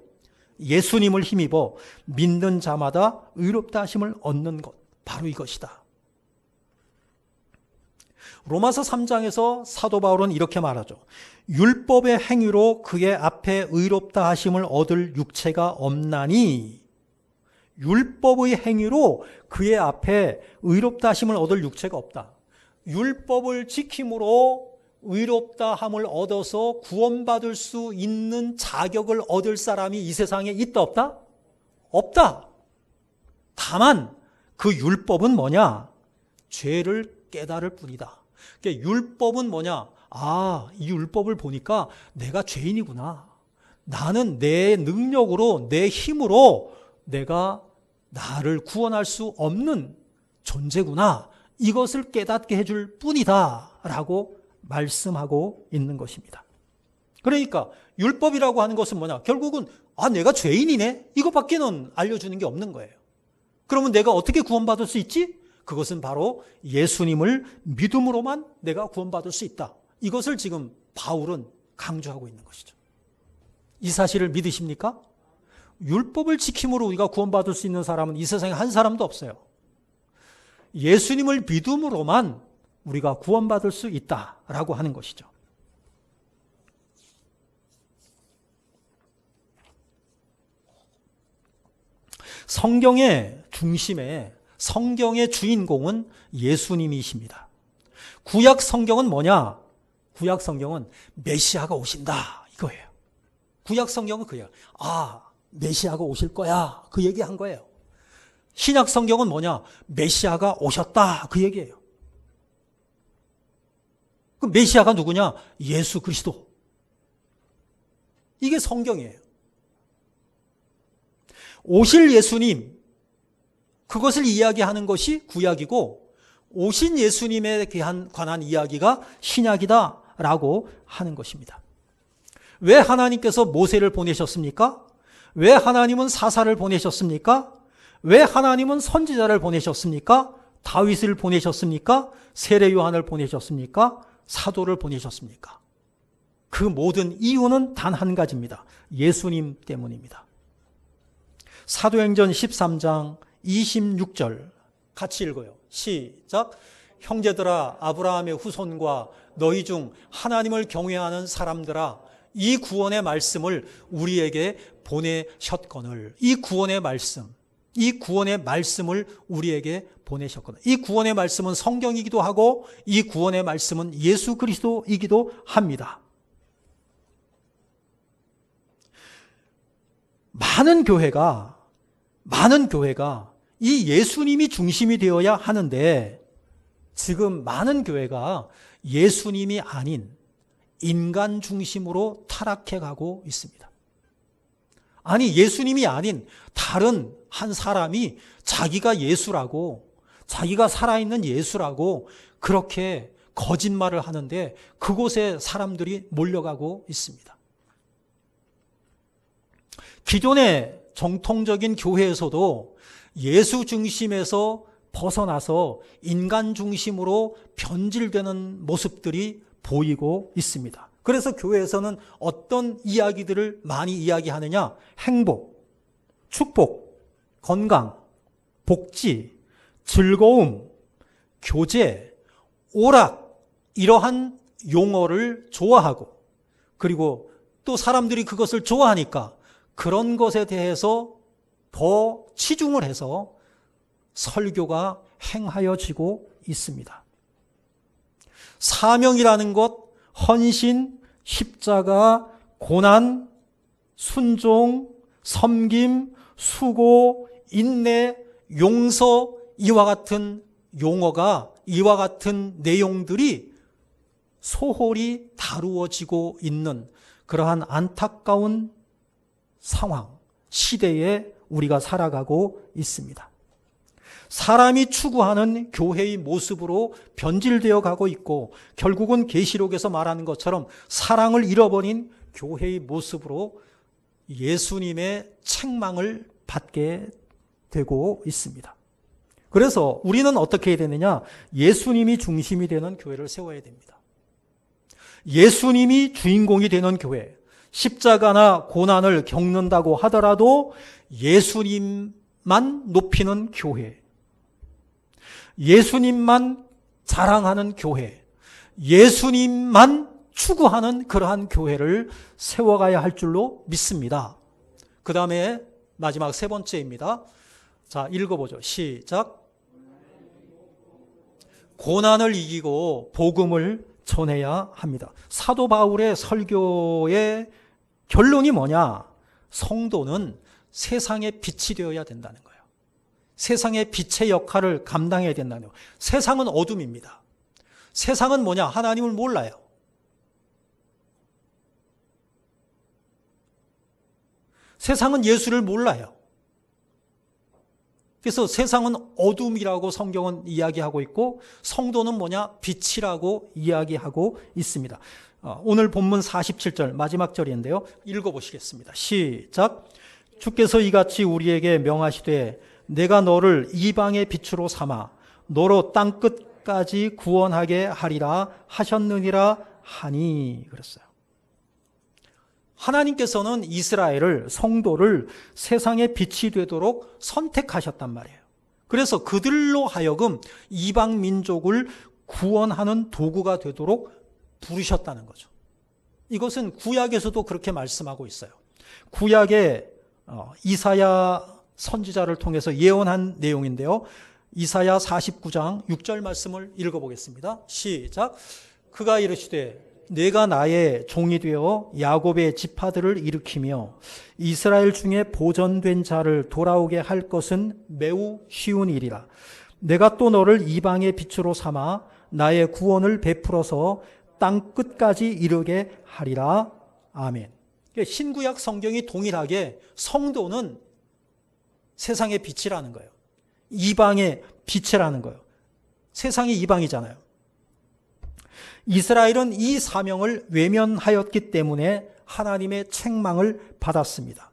예수님을 힘입어 믿는 자마다 의롭다 하심을 얻는 것, 바로 이것이다. 로마서 3장에서 사도 바울은 이렇게 말하죠. 율법의 행위로 그의 앞에 의롭다 하심을 얻을 육체가 없나니, 율법의 행위로 그의 앞에 의롭다 하심을 얻을 육체가 없다. 율법을 지킴으로 의롭다 함을 얻어서 구원받을 수 있는 자격을 얻을 사람이 이 세상에 있다 없다? 없다. 다만 그 율법은 뭐냐? 죄를 깨달을 뿐이다. 그러니까 율법은 뭐냐? 이 율법을 보니까 내가 죄인이구나. 나는 내 능력으로, 내 힘으로 내가 나를 구원할 수 없는 존재구나. 이것을 깨닫게 해줄 뿐이다 라고 말씀하고 있는 것입니다. 그러니까 율법이라고 하는 것은 뭐냐? 결국은 내가 죄인이네? 이것밖에는 알려주는 게 없는 거예요. 그러면 내가 어떻게 구원받을 수 있지? 그것은 바로 예수님을 믿음으로만 내가 구원받을 수 있다. 이것을 지금 바울은 강조하고 있는 것이죠. 이 사실을 믿으십니까? 율법을 지킴으로 우리가 구원받을 수 있는 사람은 이 세상에 한 사람도 없어요. 예수님을 믿음으로만 우리가 구원받을 수 있다라고 하는 것이죠. 성경의 중심에, 성경의 주인공은 예수님이십니다. 구약 성경은 뭐냐? 구약 성경은 메시아가 오신다, 이거예요. 구약 성경은 그예요. 메시아가 오실 거야, 그 얘기한 거예요. 신약 성경은 뭐냐? 메시아가 오셨다, 그 얘기예요. 그럼 메시아가 누구냐? 예수 그리스도. 이게 성경이에요. 오실 예수님, 그것을 이야기하는 것이 구약이고, 오신 예수님에 관한 이야기가 신약이다라고 하는 것입니다. 왜 하나님께서 모세를 보내셨습니까? 왜 하나님은 사사를 보내셨습니까? 왜 하나님은 선지자를 보내셨습니까? 다윗을 보내셨습니까? 세례 요한을 보내셨습니까? 사도를 보내셨습니까? 그 모든 이유는 단 한 가지입니다. 예수님 때문입니다. 사도행전 13장 26절 같이 읽어요. 시작. 형제들아, 아브라함의 후손과 너희 중 하나님을 경외하는 사람들아, 이 구원의 말씀을 우리에게 보내셨거늘. 이 구원의 말씀을 우리에게 보내셨거늘. 이 구원의 말씀은 성경이기도 하고, 이 구원의 말씀은 예수 그리스도이기도 합니다. 많은 교회가 이 예수님이 중심이 되어야 하는데 지금 많은 교회가 예수님이 아닌 인간 중심으로 타락해 가고 있습니다. 아니, 예수님이 아닌 다른 한 사람이 자기가 예수라고, 자기가 살아있는 예수라고 그렇게 거짓말을 하는데 그곳에 사람들이 몰려가고 있습니다. 기존의 정통적인 교회에서도 예수 중심에서 벗어나서 인간 중심으로 변질되는 모습들이 보이고 있습니다. 그래서 교회에서는 어떤 이야기들을 많이 이야기하느냐? 행복, 축복, 건강, 복지, 즐거움, 교제, 오락, 이러한 용어를 좋아하고, 그리고 또 사람들이 그것을 좋아하니까 그런 것에 대해서 더 치중을 해서 설교가 행하여지고 있습니다. 사명이라는 것, 헌신, 십자가, 고난, 순종, 섬김, 수고, 인내, 용서, 이와 같은 용어가, 이와 같은 내용들이 소홀히 다루어지고 있는 그러한 안타까운 상황, 시대에 우리가 살아가고 있습니다. 사람이 추구하는 교회의 모습으로 변질되어 가고 있고 결국은 계시록에서 말하는 것처럼 사랑을 잃어버린 교회의 모습으로 예수님의 책망을 받게 되고 있습니다. 그래서 우리는 어떻게 해야 되느냐? 예수님이 중심이 되는 교회를 세워야 됩니다. 예수님이 주인공이 되는 교회, 십자가나 고난을 겪는다고 하더라도 예수님만 높이는 교회, 예수님만 자랑하는 교회, 예수님만 추구하는 그러한 교회를 세워가야 할 줄로 믿습니다. 그 다음에 마지막 세 번째입니다. 자, 읽어보죠. 시작. 고난을 이기고 복음을 전해야 합니다. 사도 바울의 설교의 결론이 뭐냐? 성도는 세상의 빛이 되어야 된다는 거예요. 세상의 빛의 역할을 감당해야 된다는 거예요. 세상은 어둠입니다. 세상은 뭐냐? 하나님을 몰라요. 세상은 예수를 몰라요. 그래서 세상은 어둠이라고 성경은 이야기하고 있고 성도는 뭐냐? 빛이라고 이야기하고 있습니다. 오늘 본문 47절 마지막 절인데요. 읽어보시겠습니다. 시작. 주께서 이같이 우리에게 명하시되 내가 너를 이방의 빛으로 삼아 너로 땅 끝까지 구원하게 하리라 하셨느니라 하니 그랬어요. 하나님께서는 이스라엘을, 성도를 세상의 빛이 되도록 선택하셨단 말이에요. 그래서 그들로 하여금 이방 민족을 구원하는 도구가 되도록 부르셨다는 거죠. 이것은 구약에서도 그렇게 말씀하고 있어요. 구약에 이사야 선지자를 통해서 예언한 내용인데요. 이사야 49장 6절 말씀을 읽어보겠습니다. 시작. 그가 이르시되 내가 나의 종이 되어 야곱의 지파들을 일으키며 이스라엘 중에 보전된 자를 돌아오게 할 것은 매우 쉬운 일이라. 내가 또 너를 이방의 빛으로 삼아 나의 구원을 베풀어서 땅 끝까지 이르게 하리라. 아멘. 신구약 성경이 동일하게 성도는 세상의 빛이라는 거예요. 이방의 빛이라는 거예요. 세상이 이방이잖아요. 이스라엘은 이 사명을 외면하였기 때문에 하나님의 책망을 받았습니다.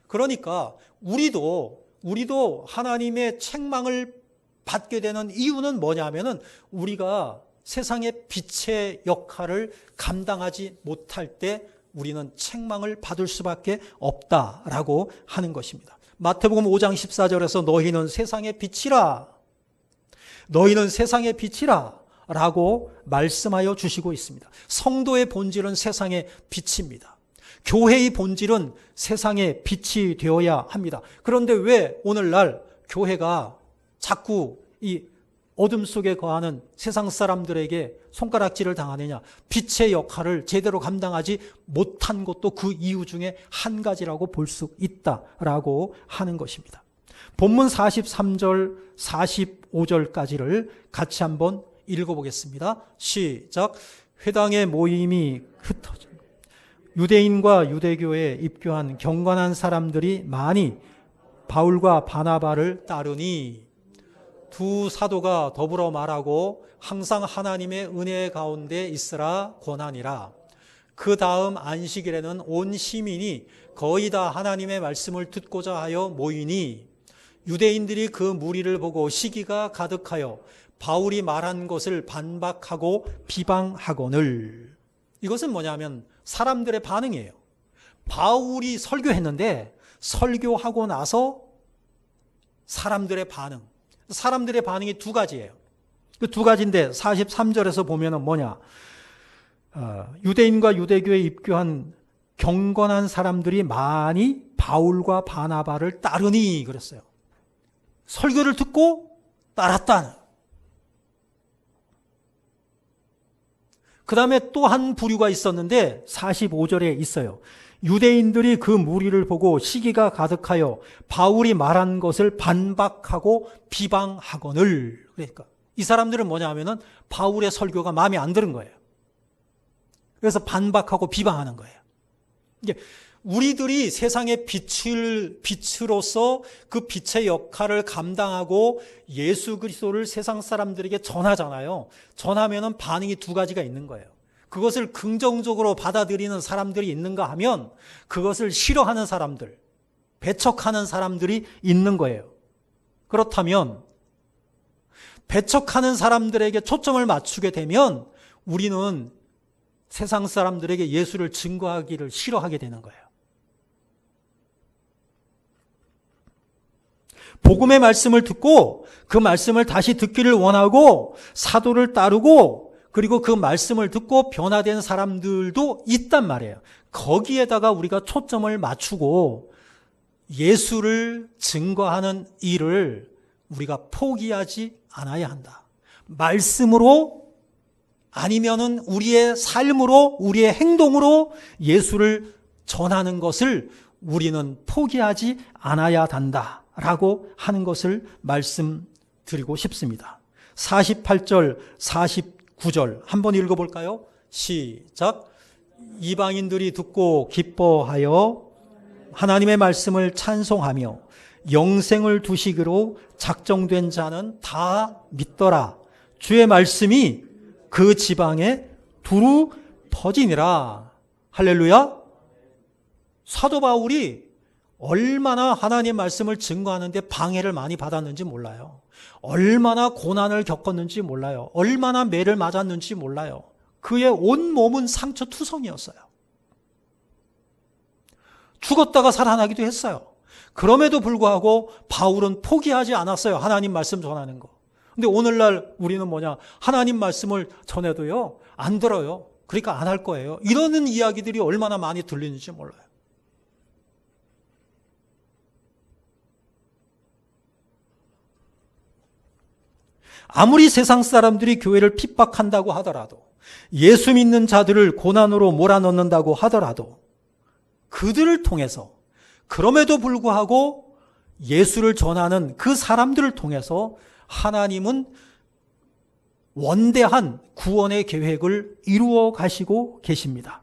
그러니까 우리도 하나님의 책망을 받게 되는 이유는 뭐냐면은 우리가 세상의 빛의 역할을 감당하지 못할 때 우리는 책망을 받을 수밖에 없다라고 하는 것입니다. 마태복음 5장 14절에서 너희는 세상의 빛이라, 너희는 세상의 빛이라 라고 말씀하여 주시고 있습니다. 성도의 본질은 세상의 빛입니다. 교회의 본질은 세상의 빛이 되어야 합니다. 그런데 왜 오늘날 교회가 자꾸 이 어둠 속에 거하는 세상 사람들에게 손가락질을 당하느냐? 빛의 역할을 제대로 감당하지 못한 것도 그 이유 중에 한 가지라고 볼 수 있다라고 하는 것입니다. 본문 43절, 45절까지를 같이 한번 읽어보겠습니다. 시작. 회당의 모임이 흩어져 유대인과 유대교에 입교한 경건한 사람들이 많이 바울과 바나바를 따르니, 두 사도가 더불어 말하고 항상 하나님의 은혜 가운데 있으라 권하니라. 그 다음 안식일에는 온 시민이 거의 다 하나님의 말씀을 듣고자 하여 모이니, 유대인들이 그 무리를 보고 시기가 가득하여 바울이 말한 것을 반박하고 비방하거늘. 이것은 뭐냐면 사람들의 반응이에요. 바울이 설교했는데 설교하고 나서 사람들의 반응. 사람들의 반응이 두 가지예요. 그 두 가지인데 43절에서 보면은 뭐냐? 유대인과 유대교에 입교한 경건한 사람들이 많이 바울과 바나바를 따르니 그랬어요. 설교를 듣고 따랐다. 그 다음에 또 한 부류가 있었는데 45절에 있어요. 유대인들이 그 무리를 보고 시기가 가득하여 바울이 말한 것을 반박하고 비방하거늘. 그러니까 이 사람들은 뭐냐 하면은 바울의 설교가 마음에 안 드는 거예요. 그래서 반박하고 비방하는 거예요. 이게 우리들이 세상의 빛으로서 그 빛의 역할을 감당하고 예수 그리스도를 세상 사람들에게 전하잖아요. 전하면은 반응이 두 가지가 있는 거예요. 그것을 긍정적으로 받아들이는 사람들이 있는가 하면 그것을 싫어하는 사람들, 배척하는 사람들이 있는 거예요. 그렇다면 배척하는 사람들에게 초점을 맞추게 되면 우리는 세상 사람들에게 예수를 증거하기를 싫어하게 되는 거예요. 복음의 말씀을 듣고 그 말씀을 다시 듣기를 원하고 사도를 따르고 그리고 그 말씀을 듣고 변화된 사람들도 있단 말이에요. 거기에다가 우리가 초점을 맞추고 예수를 증거하는 일을 우리가 포기하지 않아야 한다. 말씀으로 아니면은 우리의 삶으로, 우리의 행동으로 예수를 전하는 것을 우리는 포기하지 않아야 한다라고 하는 것을 말씀드리고 싶습니다. 48절, 49절 한번 읽어볼까요? 시작. 이방인들이 듣고 기뻐하여 하나님의 말씀을 찬송하며 영생을 두시기로 작정된 자는 다 믿더라. 주의 말씀이 그 지방에 두루 퍼지니라. 할렐루야. 사도 바울이 얼마나 하나님 말씀을 증거하는데 방해를 많이 받았는지 몰라요. 얼마나 고난을 겪었는지 몰라요. 얼마나 매를 맞았는지 몰라요. 그의 온 몸은 상처투성이었어요. 죽었다가 살아나기도 했어요. 그럼에도 불구하고 바울은 포기하지 않았어요. 하나님 말씀 전하는 거. 근데 오늘날 우리는 뭐냐? 하나님 말씀을 전해도요, 안 들어요. 그러니까 안 할 거예요. 이러는 이야기들이 얼마나 많이 들리는지 몰라요. 아무리 세상 사람들이 교회를 핍박한다고 하더라도, 예수 믿는 자들을 고난으로 몰아넣는다고 하더라도, 그들을 통해서, 그럼에도 불구하고 예수를 전하는 그 사람들을 통해서 하나님은 원대한 구원의 계획을 이루어 가시고 계십니다.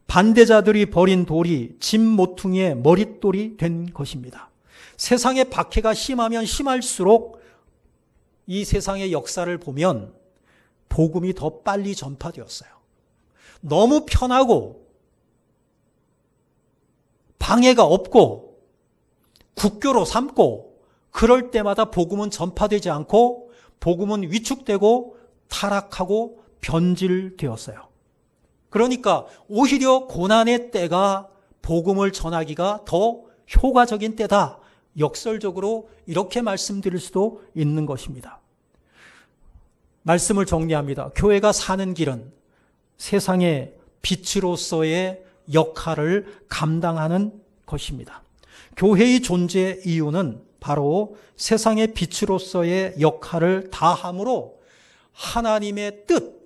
반대자들이 버린 돌이 짐 모퉁이의 머릿돌이 된 것입니다. 세상의 박해가 심하면 심할수록 이 세상의 역사를 보면 복음이 더 빨리 전파되었어요. 너무 편하고 방해가 없고 국교로 삼고 그럴 때마다 복음은 전파되지 않고 복음은 위축되고 타락하고 변질되었어요. 그러니까 오히려 고난의 때가 복음을 전하기가 더 효과적인 때다. 역설적으로 이렇게 말씀드릴 수도 있는 것입니다. 말씀을 정리합니다. 교회가 사는 길은 세상의 빛으로서의 역할을 감당하는 것입니다. 교회의 존재 이유는 바로 세상의 빛으로서의 역할을 다함으로 하나님의 뜻,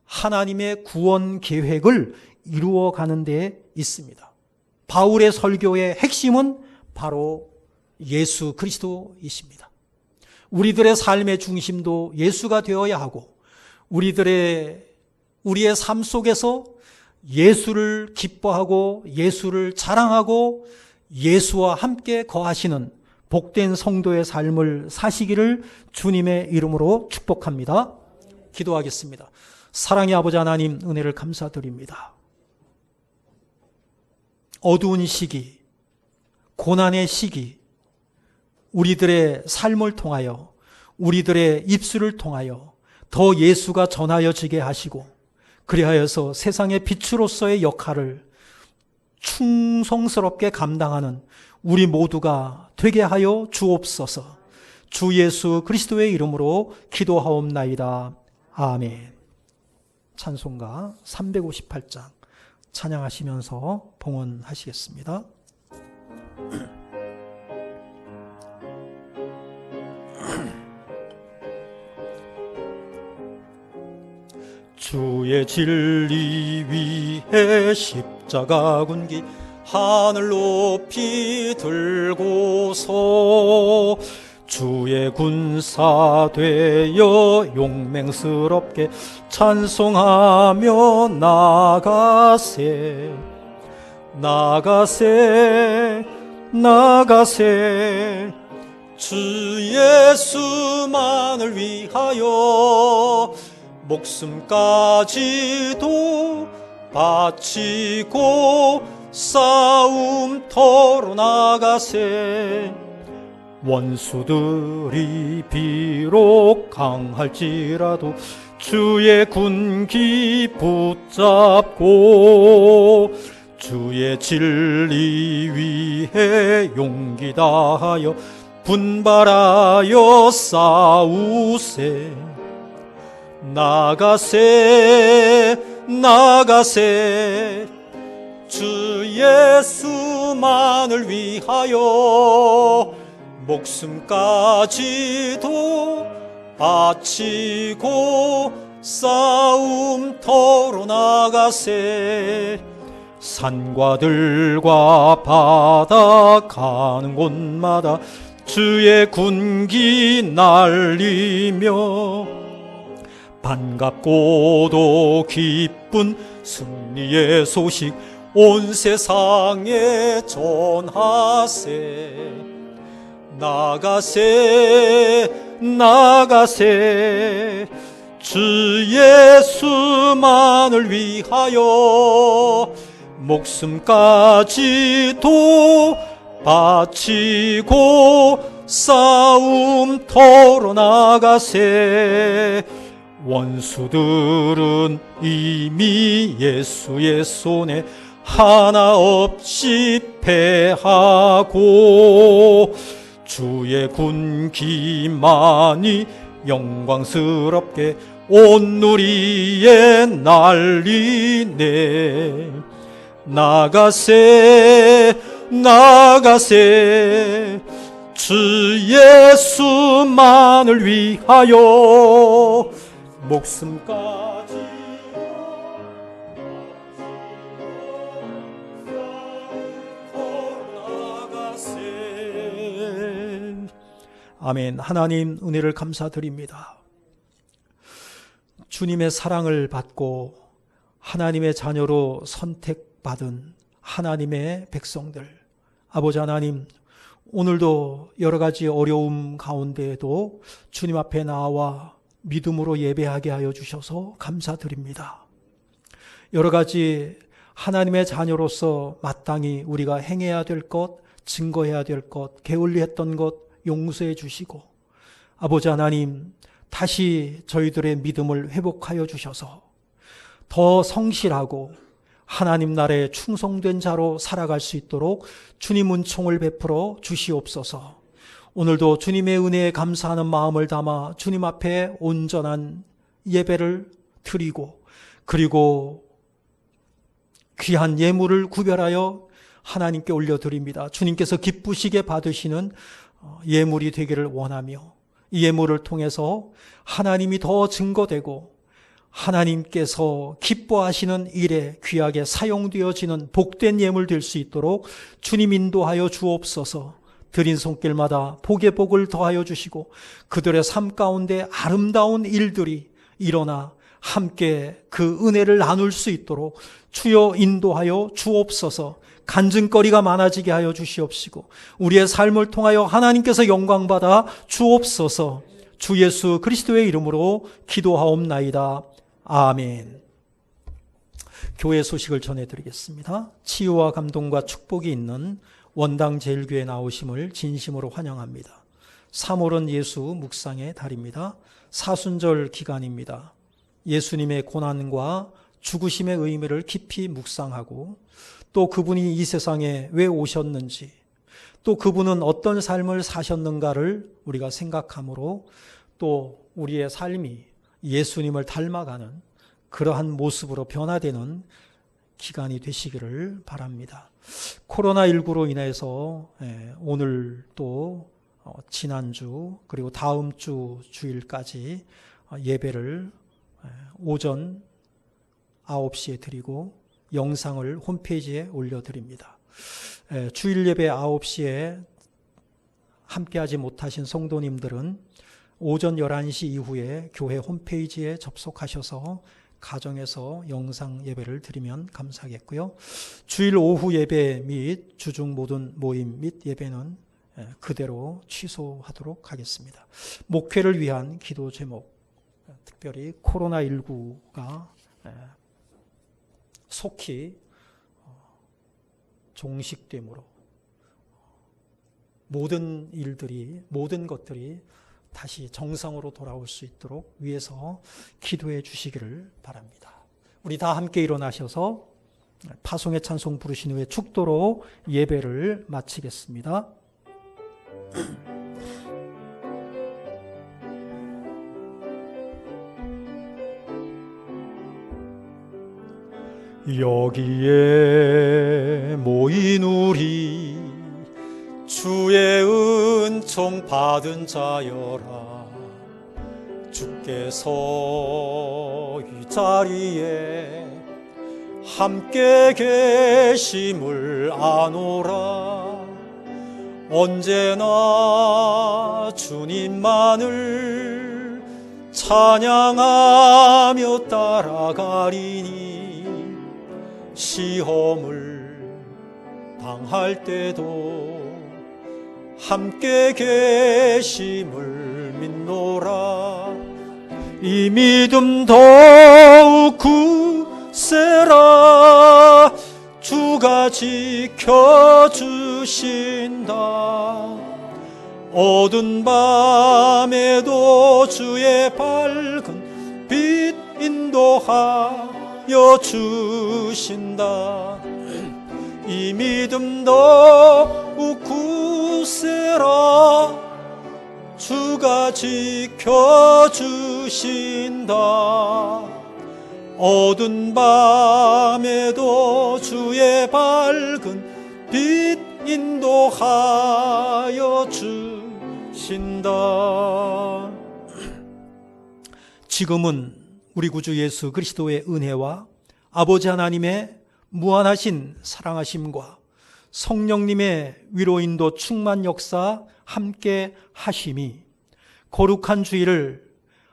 하나님의 구원 계획을 이루어가는 데 있습니다. 바울의 설교의 핵심은 바로 예수 그리스도이십니다. 우리들의 삶의 중심도 예수가 되어야 하고 우리의 삶 속에서 예수를 기뻐하고 예수를 자랑하고 예수와 함께 거하시는 복된 성도의 삶을 사시기를 주님의 이름으로 축복합니다. 기도하겠습니다. 사랑의 아버지 하나님, 은혜를 감사드립니다. 어두운 시기, 고난의 시기, 우리들의 삶을 통하여, 우리들의 입술을 통하여 더 예수가 전하여지게 하시고, 그리하여서 세상의 빛으로서의 역할을 충성스럽게 감당하는 우리 모두가 되게 하여 주옵소서. 주 예수 그리스도의 이름으로 기도하옵나이다. 아멘. 찬송가 358장 찬양하시면서 봉헌하시겠습니다. 주의 진리 위에 십자가 군기 하늘 높이 들고서 주의 군사 되어 용맹스럽게 찬송하며 나가세 나가세 나가세 주 예수만을 위하여 목숨까지도 바치고 싸움터로 나가세 원수들이 비록 강할지라도 주의 군기 붙잡고 주의 진리 위에 용기 다하여 분발하여 싸우세 나가세 나가세 주 예수만을 위하여 목숨까지도 바치고 싸움터로 나가세 산과 들과 바다 가는 곳마다 주의 군기 날리며 반갑고도 기쁜 승리의 소식 온 세상에 전하세 나가세 나가세 주 예수만을 위하여 목숨까지도 바치고 싸움터로 나가세 원수들은 이미 예수의 손에 하나 없이 패하고 주의 군기만이 영광스럽게 온 누리에 날리네 나가세 나가세 주 예수만을 위하여 목숨까지 나가세 아멘. 하나님 은혜를 감사드립니다. 주님의 사랑을 받고 하나님의 자녀로 선택받은 하나님의 백성들, 아버지 하나님, 오늘도 여러 가지 어려움 가운데에도 주님 앞에 나와 믿음으로 예배하게 하여 주셔서 감사드립니다. 여러 가지 하나님의 자녀로서 마땅히 우리가 행해야 될 것, 증거해야 될 것, 게을리했던 것 용서해 주시고, 아버지 하나님, 다시 저희들의 믿음을 회복하여 주셔서 더 성실하고 하나님 나라에 충성된 자로 살아갈 수 있도록 주님 은총을 베풀어 주시옵소서. 오늘도 주님의 은혜에 감사하는 마음을 담아 주님 앞에 온전한 예배를 드리고, 그리고 귀한 예물을 구별하여 하나님께 올려드립니다. 주님께서 기쁘시게 받으시는 예물이 되기를 원하며 이 예물을 통해서 하나님이 더 증거되고 하나님께서 기뻐하시는 일에 귀하게 사용되어지는 복된 예물 될 수 있도록 주님 인도하여 주옵소서. 드린 손길마다 복의 복을 더하여 주시고 그들의 삶 가운데 아름다운 일들이 일어나 함께 그 은혜를 나눌 수 있도록 주여 인도하여 주옵소서. 간증거리가 많아지게 하여 주시옵시고 우리의 삶을 통하여 하나님께서 영광받아 주옵소서. 주 예수 그리스도의 이름으로 기도하옵나이다. 아멘. 교회 소식을 전해드리겠습니다. 치유와 감동과 축복이 있는 원당 제일교회 나오심을 진심으로 환영합니다. 3월은 예수 묵상의 달입니다. 사순절 기간입니다. 예수님의 고난과 죽으심의 의미를 깊이 묵상하고 또 그분이 이 세상에 왜 오셨는지 또 그분은 어떤 삶을 사셨는가를 우리가 생각함으로 또 우리의 삶이 예수님을 닮아가는 그러한 모습으로 변화되는 기간이 되시기를 바랍니다. 코로나19로 인해서 오늘 또 지난주 그리고 다음 주 주일까지 예배를 오전 9시에 드리고 영상을 홈페이지에 올려드립니다. 주일 예배 9시에 함께하지 못하신 성도님들은 오전 11시 이후에 교회 홈페이지에 접속하셔서 가정에서 영상 예배를 드리면 감사하겠고요. 주일 오후 예배 및 주중 모든 모임 및 예배는 그대로 취소하도록 하겠습니다. 목회를 위한 기도 제목, 특별히 코로나19가 속히 종식됨으로 모든 일들이, 모든 것들이 다시 정상으로 돌아올 수 있도록 위해서 기도해 주시기를 바랍니다. 우리 다 함께 일어나셔서 파송의 찬송 부르신 후에 축도로 예배를 마치겠습니다. 여기에 모인 우리 주의 은총 받은 자여라. 주께서 이 자리에 함께 계심을 아노라. 언제나 주님만을 찬양하며 따라가리니 시험을 당할 때도 함께 계심을 믿노라. 이 믿음 더욱 굳세라. 주가 지켜주신다. 어두운 밤에도 주의 밝은 빛 인도하여 주신다. 이 믿음 더욱 굳세라. 주가 지켜주신다. 어두운 밤에도 주의 밝은 빛 인도하여 주신다. 지금은 우리 구주 예수 그리스도의 은혜와 아버지 하나님의 무한하신 사랑하심과 성령님의 위로인도 충만 역사 함께 하심이 거룩한 주일을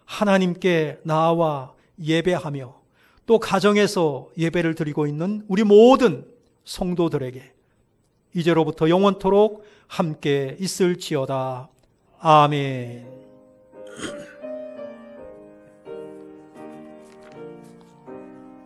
하나님께 나와 예배하며 또 가정에서 예배를 드리고 있는 우리 모든 성도들에게 이제로부터 영원토록 함께 있을지어다. 아멘.